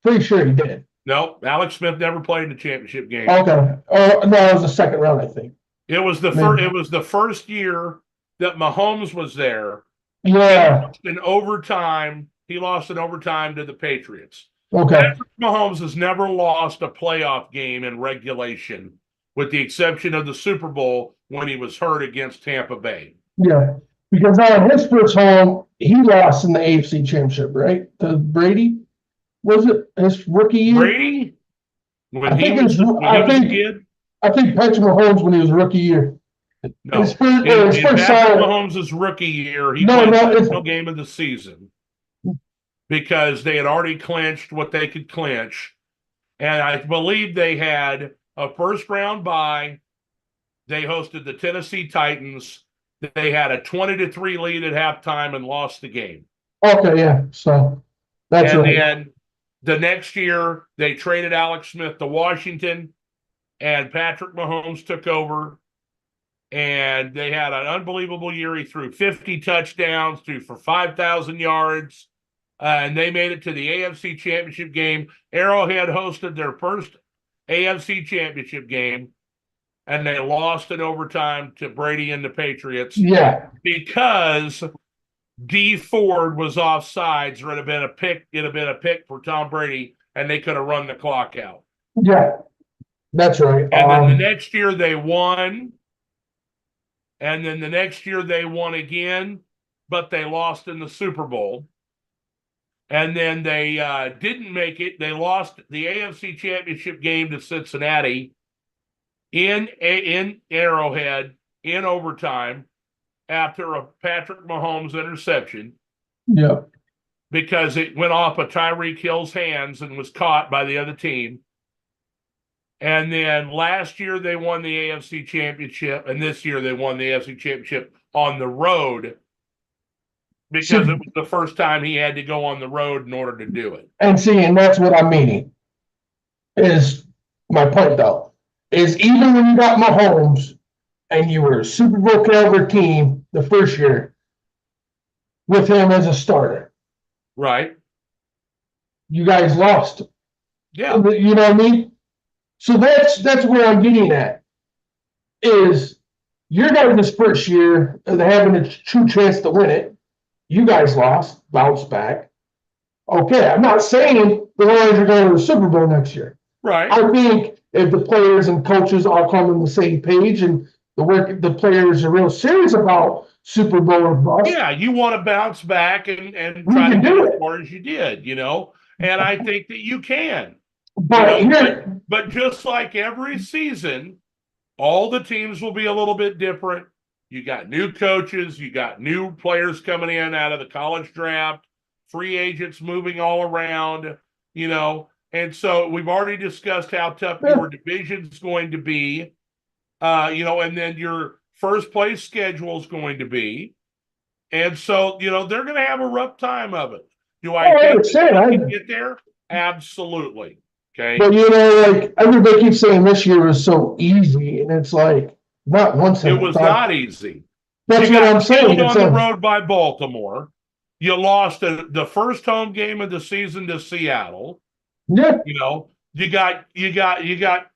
Pretty sure he did. No, Alex Smith never played in the championship game. Okay. No, it was the second round, I think. It was the first year that Mahomes was there. Yeah. He lost in overtime to the Patriots. Okay. Patrick Mahomes has never lost a playoff game in regulation, with the exception of the Super Bowl when he was hurt against Tampa Bay. Yeah. Because on his first home, he lost in the AFC Championship, right? To Brady? Was it his rookie year? Brady? I think Patrick Mahomes when he was rookie year. No, in Patrick Mahomes' rookie year, he played the final game of the season because they had already clinched what they could clinch. And I believe they had a first-round bye. They hosted the Tennessee Titans. They had a 20-3 lead at halftime and lost the game. Okay, yeah. So that's right. And then the next year, they traded Alex Smith to Washington, and Patrick Mahomes took over. And they had an unbelievable year. He threw 50 touchdowns, threw for 5,000 yards, and they made it to the AFC Championship game. Arrowhead hosted their first AFC Championship game, and they lost in overtime to Brady and the Patriots. Yeah. Because D Ford was offsides, or it'd have been a pick. It'd have been a pick for Tom Brady, and they could have run the clock out. Yeah, that's right. And then the next year they won, and then the next year they won again, but they lost in the Super Bowl. And then they didn't make it. They lost the AFC Championship game to Cincinnati in Arrowhead in overtime after a Patrick Mahomes interception. Yeah. Because it went off of Tyreek Hill's hands and was caught by the other team. And then last year they won the AFC Championship, and this year they won the AFC Championship on the road because it was the first time he had to go on the road in order to do it. And that's what I'm meaning. Is my point though, is even when you got Mahomes and you were a Super Bowl caliber team the first year with him as a starter. Right. You guys lost. Yeah. You know what I mean? So that's where I'm getting at. Is your guys' first year of having a true chance to win it. You guys lost, bounced back. Okay, I'm not saying the Lions are going to the Super Bowl next year. Right. I think if the players and coaches all come on the same page and the players are real serious about Super Bowl or bust. Yeah, you want to bounce back and try to do it as far as you did, and I think that you can. But just like every season, all the teams will be a little bit different. You got new coaches, you got new players coming in out of the college draft, free agents moving all around, and so we've already discussed how tough your division's going to be, and then your first place schedule is going to be. And so, they're going to have a rough time of it. Do I think they can get there? Absolutely. Okay. But like everybody keeps saying this year was so easy, and it's like not once. It was not easy. That's what I'm saying. On the road by Baltimore. You lost the first home game of the season to Seattle. Yeah. You got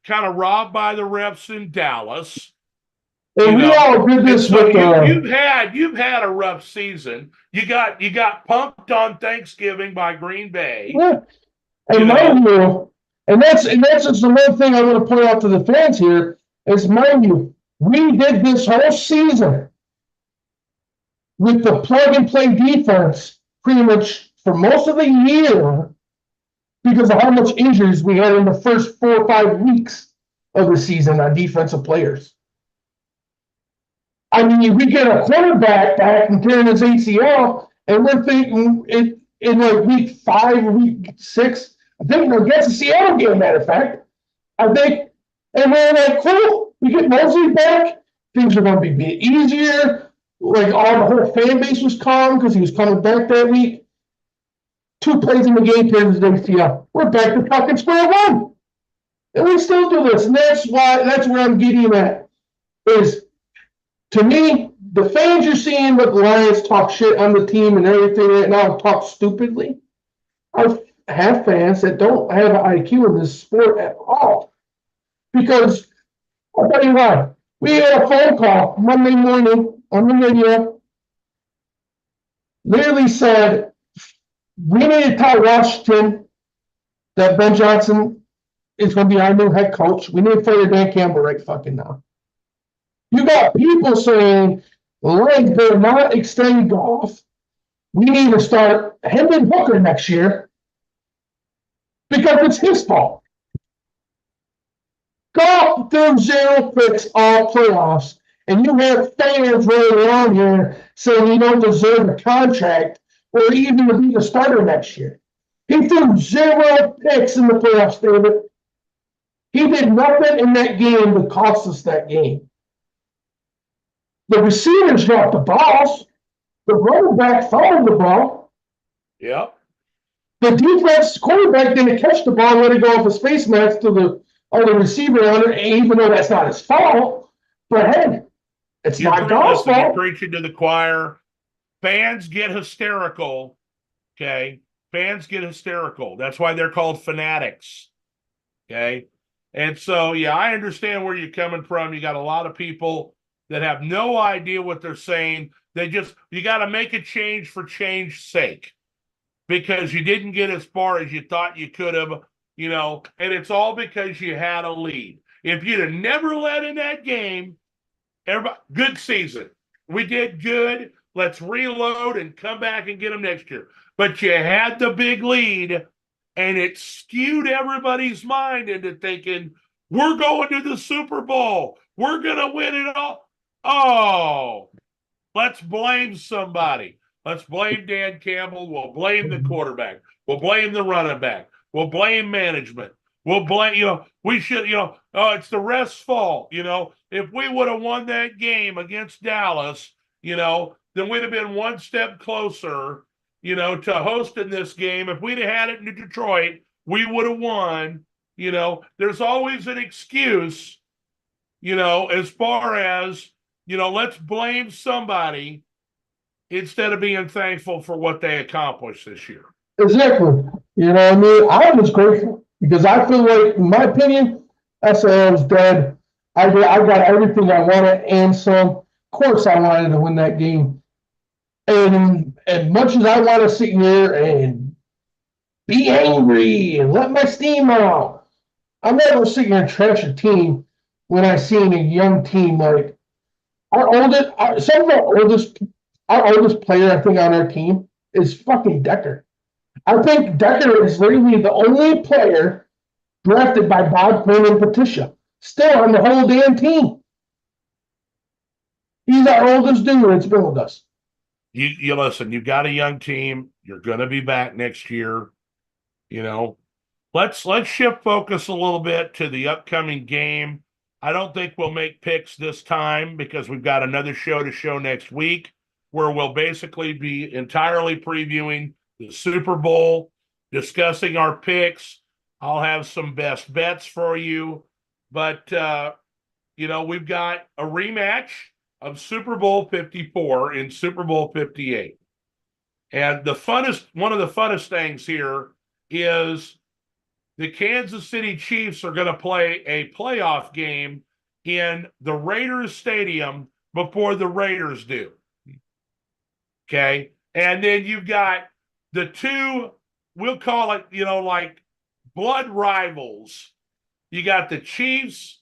kind of robbed by the refs in Dallas. And we all did this with you've had a rough season. You got punked on Thanksgiving by Green Bay. Yeah. And mind you, and that's just the one thing I want to point out to the fans here is, mind you, we did this whole season with the plug and play defense pretty much for most of the year because of how much injuries we had in the first 4 or 5 weeks of the season on defensive players. I mean, we get a quarterback back and tearing his ACL, and we're thinking in like week 5, week 6, I think against the Seattle game, matter of fact, I think, and we're like, cool, we get Mosley back, things are going to be easier. Like the whole fan base was calm because he was coming back that week. 2 plays in the game, tears his ACL. We're back to fucking square one, and we still do this, and that's where I'm getting at is. To me, the fans you're seeing with the Lions talk shit on the team and everything right now, talk stupidly. I have fans that don't have an IQ in this sport at all. Because, I'll tell you what, we had a phone call Monday morning on the radio. Literally said, we need to tell Washington that Ben Johnson is going to be our new head coach. We need to fire Dan Campbell right fucking now. You got people saying the Lions better not extend Goff. We need to start Hendon Hooker next year because it's his fault. Goff threw 0 picks all playoffs, and you have fans running around here saying you don't deserve a contract or even to be the starter next year. He threw 0 picks in the playoffs, David. He did nothing in that game to cost us that game. The receivers dropped the balls. The running back fouled the ball. Yep. The defense quarterback didn't catch the ball and let it go off his face mask to the other receiver on it, even though that's not his fault. But hey, it's not Goff's fault. You're preaching to the choir. Fans get hysterical. Okay. Fans get hysterical. That's why they're called fanatics. Okay. And so, yeah, I understand where you're coming from. You got a lot of people that have no idea what they're saying. You got to make a change for change's sake because you didn't get as far as you thought you could have, and it's all because you had a lead. If you'd have never led in that game, good season. We did good. Let's reload and come back and get them next year. But you had the big lead, and it skewed everybody's mind into thinking, we're going to the Super Bowl. We're going to win it all. Oh, let's blame somebody. Let's blame Dan Campbell. We'll blame the quarterback. We'll blame the running back. We'll blame management. We'll blame, we should, oh, it's the ref's fault. If we would have won that game against Dallas, then we'd have been one step closer, to hosting this game. If we'd have had it in Detroit, we would have won. There's always an excuse, as far as, let's blame somebody instead of being thankful for what they accomplished this year. Exactly. I was grateful because I feel like, in my opinion, SAO was dead. I got everything I wanted and some. Of course, I wanted to win that game. And as much as I want to sit here and be angry and let my steam out, I'm never sitting here and trash a team when I see a young team like our oldest player I think on our team is fucking Decker. I think Decker is literally the only player drafted by Bob Quinn and Patricia, still on the whole damn team. He's our oldest dude that's been with us. You listen, you've got a young team. You're going to be back next year. Let's shift focus a little bit to the upcoming game. I don't think we'll make picks this time because we've got another show to show next week where we'll basically be entirely previewing the Super Bowl, discussing our picks. I'll have some best bets for you. But, we've got a rematch of Super Bowl 54 and Super Bowl 58. And one of the funnest things here is the Kansas City Chiefs are going to play a playoff game in the Raiders Stadium before the Raiders do. Okay? And then you've got the two, we'll call it, like blood rivals. You got the Chiefs,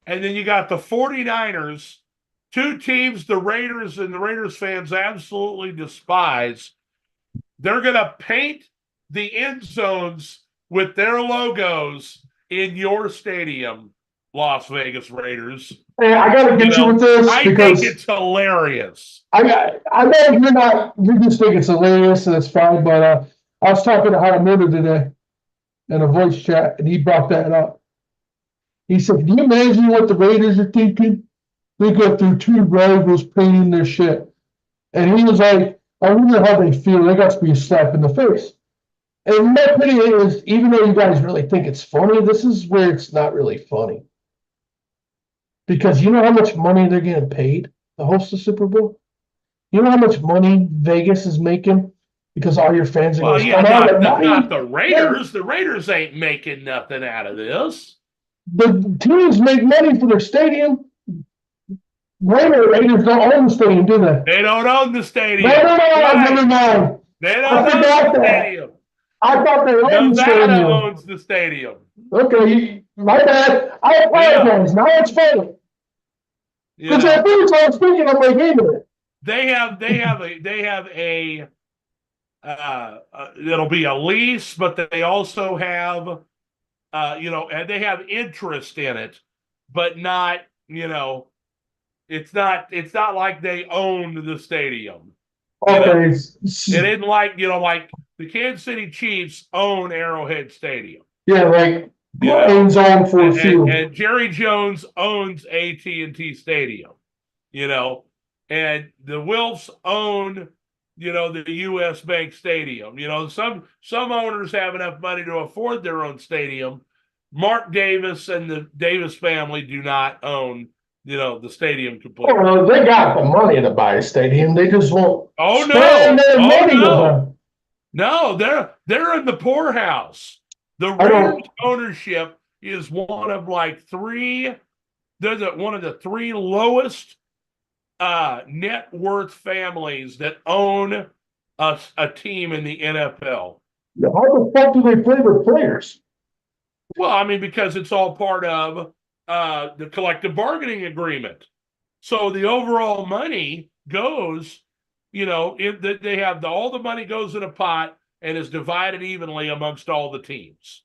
and then you got the 49ers, two teams the Raiders and the Raiders fans absolutely despise. They're going to paint the end zones with their logos in your stadium, Las Vegas Raiders. Hey, I got to get you with this because I think it's hilarious. I know you just think it's hilarious and it's fine, but I was talking to Haramuda today in a voice chat, and he brought that up. He said, can you imagine what the Raiders are thinking? They go through two rivals painting their shit. And he was like, I wonder how they feel. They got to be a slap in the face. And my opinion is, even though you guys really think it's funny, this is where it's not really funny. Because you know how much money they're getting paid to host the Super Bowl? You know how much money Vegas is making because all your fans are going to spend not the Raiders. The Raiders ain't making nothing out of this. The teams make money for their stadium. Raiders don't own the stadium, do they? They don't own the stadium. No, never mind. They don't own the stadium. I thought they owned the stadium. Nevada owns the stadium. Okay, my bad. I apologize. Now it's funny. Because I think I was thinking, I'm like, wait a minute. They have a it'll be a lease, but they also have and they have interest in it, but not, it's not like they own the stadium. Okay. It isn't like, like the Kansas City Chiefs own Arrowhead Stadium. Yeah, like owns on for a field. And Jerry Jones owns AT&T Stadium, and the Wilfs own, the U.S. Bank Stadium. Some owners have enough money to afford their own stadium. Mark Davis and the Davis family do not own, the stadium completely. Oh, they got the money to buy a stadium. They just won't spend their money with them. No, they're in the poorhouse. The Raiders ownership is one of like three. They're one of the three lowest net worth families that own a team in the NFL. How the fuck do they play with players? Well, I mean, because it's all part of the collective bargaining agreement. So the overall money goes, they have all the money goes in a pot and is divided evenly amongst all the teams.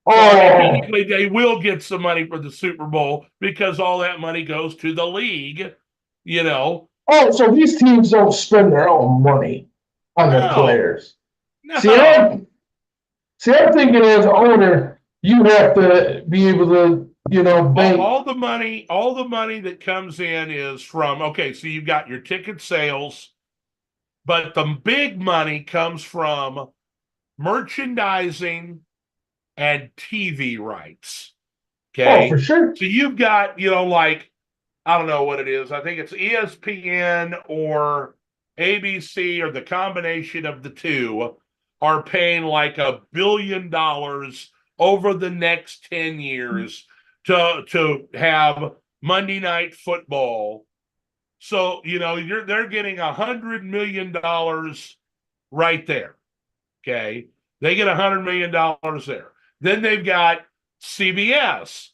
So technically, they will get some money for the Super Bowl because all that money goes to the league. Oh, so these teams don't spend their own money on their players. No. See, I'm thinking as an owner, you have to be able to, bank. All the money that comes in is from, okay, so you've got your ticket sales, but the big money comes from merchandising and TV rights. Okay. Oh, for sure. So you've got, like, I don't know what it is. I think it's ESPN or ABC or the combination of the two are paying like $1 billion over the next 10 years to have Monday Night Football. So, they're getting $100 million right there. Okay. They get $100 million there. Then they've got CBS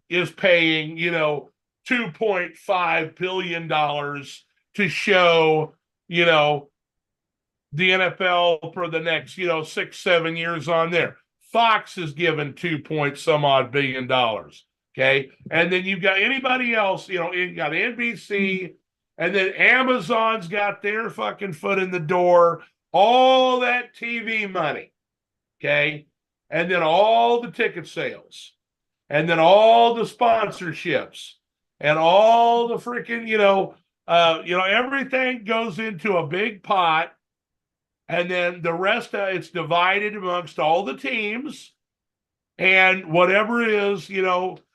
is paying, $2.5 billion to show, the NFL for the next, 6-7 years on there. Fox is given 2 point some odd billion dollars. Okay. And then you've got anybody else, you got NBC, and then Amazon's got their fucking foot in the door, all that TV money. Okay. And then all the ticket sales, and then all the sponsorships, and all the freaking, everything goes into a big pot. And then the rest of it's divided amongst all the teams. And whatever it is,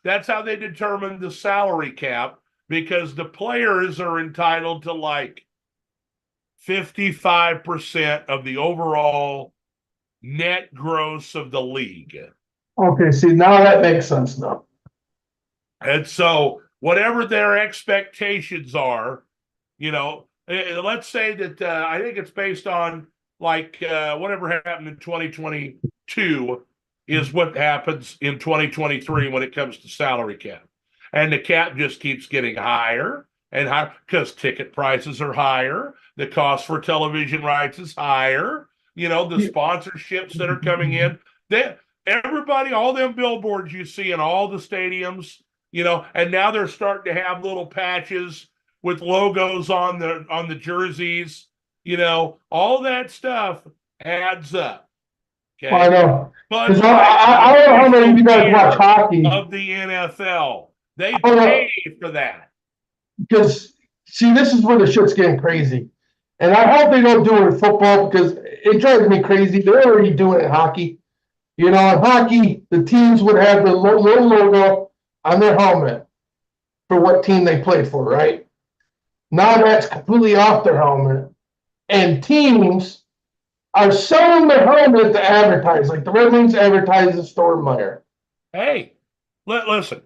that's how they determine the salary cap, because the players are entitled to like 55% of the overall net gross of the league. Okay, see, now that makes sense now. And so whatever their expectations are, let's say that I think it's based on like whatever happened in 2022 is what happens in 2023 when it comes to salary cap. And the cap just keeps getting higher and higher because ticket prices are higher. The cost for television rights is higher. The sponsorships that are coming in. Everybody, all them billboards you see in all the stadiums, and now they're starting to have little patches with logos on the jerseys. All that stuff adds up. Okay. I know. But I don't know how many of you guys watch hockey. Of the NFL. They pay for that. Because, see, this is where the shit's getting crazy. And I hope they don't do it in football because it drives me crazy. They're already doing it in hockey. In hockey, the teams would have the little logo on their helmet for what team they played for, right? Now that's completely off their helmet. And teams are selling their helmet to advertise. Like the Red Wings advertises Stormmeyer. Hey, listen,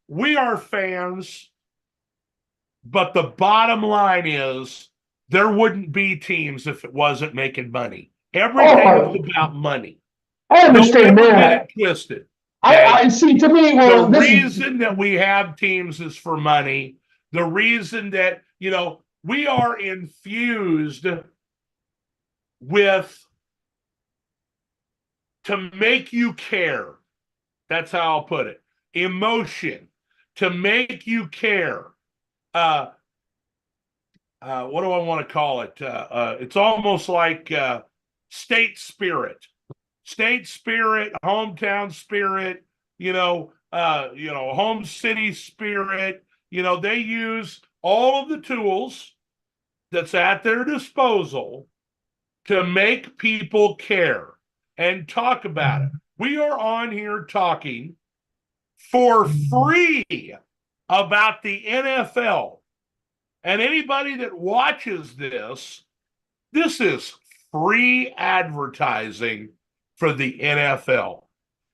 we are fans, but the bottom line is there wouldn't be teams if it wasn't making money. Everything is about money. I understand that. Twisted. Okay? I see. To me, well, the reason that we have teams is for money. The reason that we are infused with to make you care. That's how I'll put it. Emotion to make you care. What do I want to call it? It's almost like state spirit, hometown spirit. Home city spirit. They use all of the tools that's at their disposal to make people care and talk about it. We are on here talking for free about the NFL. And anybody that watches this is free advertising for the NFL.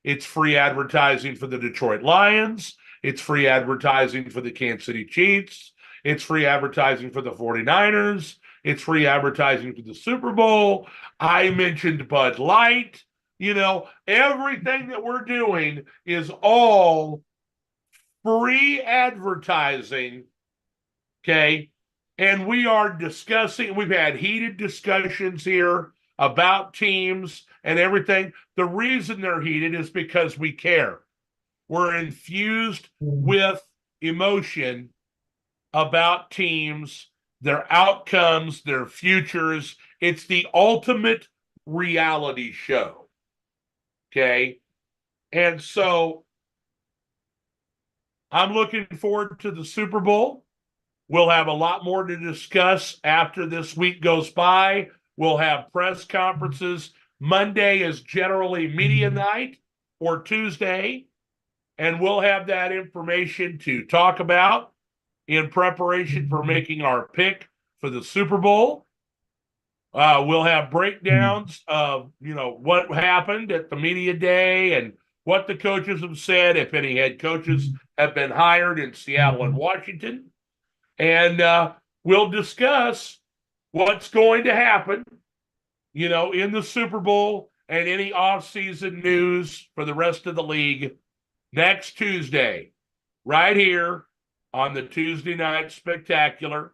It's free advertising for the Detroit Lions. It's free advertising for the Kansas City Chiefs. It's free advertising for the 49ers. It's free advertising for the Super Bowl. I mentioned Bud Light. Everything that we're doing is all free advertising. Okay. And we are discussing, we've had heated discussions here about teams and everything. The reason they're heated is because we care. We're infused with emotion about teams, their outcomes, their futures. It's the ultimate reality show. Okay. And so I'm looking forward to the Super Bowl. We'll have a lot more to discuss after this week goes by. We'll have press conferences. Monday is generally media night, or Tuesday, and we'll have that information to talk about in preparation for making our pick for the Super Bowl. We'll have breakdowns of, what happened at the media day and what the coaches have said, if any head coaches have been hired in Seattle and Washington. And we'll discuss what's going to happen, in the Super Bowl and any off-season news for the rest of the league next Tuesday, right here on the Tuesday Night Spectacular.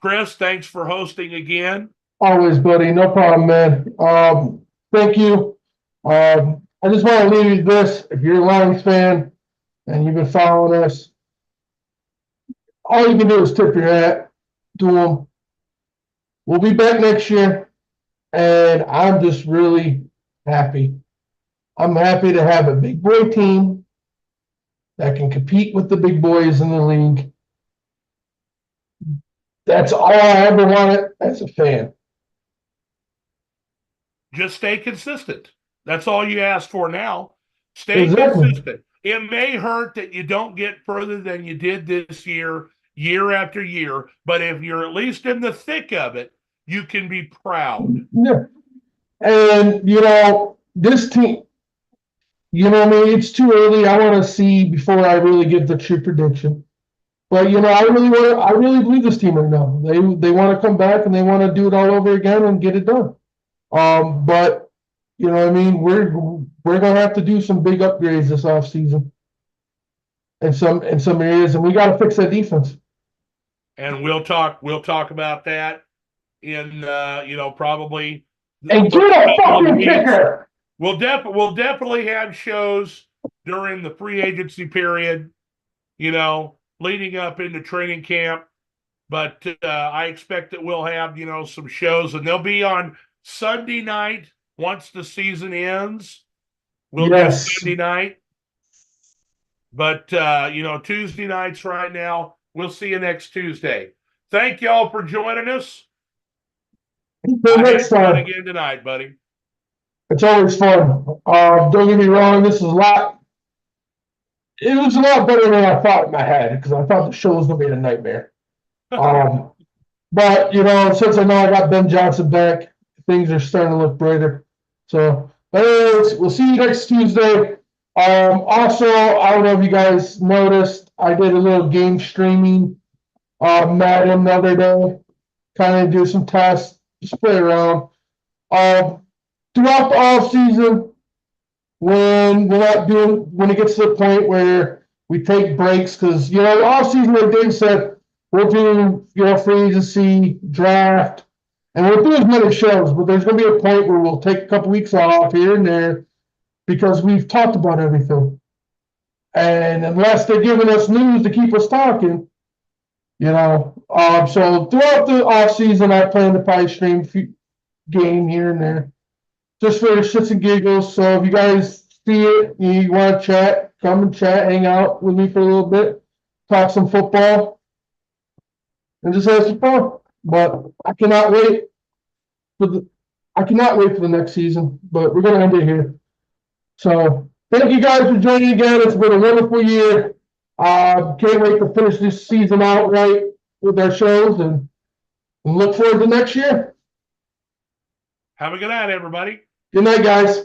Chris, thanks for hosting again. Always, buddy. No problem, man. Thank you. I just want to leave you with this. If you're a Lions fan and you've been following us, all you can do is tip your hat to them. We'll be back next year, and I'm just really happy. I'm happy to have a big boy team that can compete with the big boys in the league. That's all I ever wanted as a fan. Just stay consistent. That's all you ask for now. Stay Exactly. consistent. It may hurt that you don't get further than you did this year after year, but if you're at least in the thick of it, you can be proud. Yeah. And, this team, it's too early. I want to see before I really give the true prediction. But, I really believe this team right now. They want to come back and they want to do it all over again and get it done. But, we're going to have to do some big upgrades this offseason in some areas, and we got to fix that defense. And we'll talk about that in probably. And get a fucking kicker. We'll definitely have shows during the free agency period, leading up into training camp. But I expect that we'll have some shows, and they'll be on Sunday night once the season ends. We'll do Sunday night. But Tuesday nights right now. We'll see you next Tuesday. Thank y'all for joining us. Until next time. Again tonight, buddy. It's always fun. Don't get me wrong. It was a lot better than I thought in my head, because I thought the show was going to be a nightmare. But, since I know I got Ben Johnson back, things are starting to look brighter. So, anyways, we'll see you next Tuesday. Also, I don't know if you guys noticed, I did a little game streaming Madden the other day, kind of do some tests, just play around. Throughout the off season, when it gets to the point where we take breaks, because off season, like Dave said, we'll do free agency, draft, and we'll do as many shows. But there's going to be a point where we'll take a couple weeks off here and there, because we've talked about everything. And unless they're giving us news to keep us talking, so throughout the off season, I plan to probably stream a game here and there, just for shits and giggles. So if you guys see it, you want to chat, come and chat, hang out with me for a little bit, talk some football, and just have some fun. But I cannot wait for the next season. But we're gonna end it here. So thank you guys for joining again. It's been a wonderful year. Can't wait to finish this season out right with our shows, and look forward to next year. Have a good night, everybody. Good night, guys.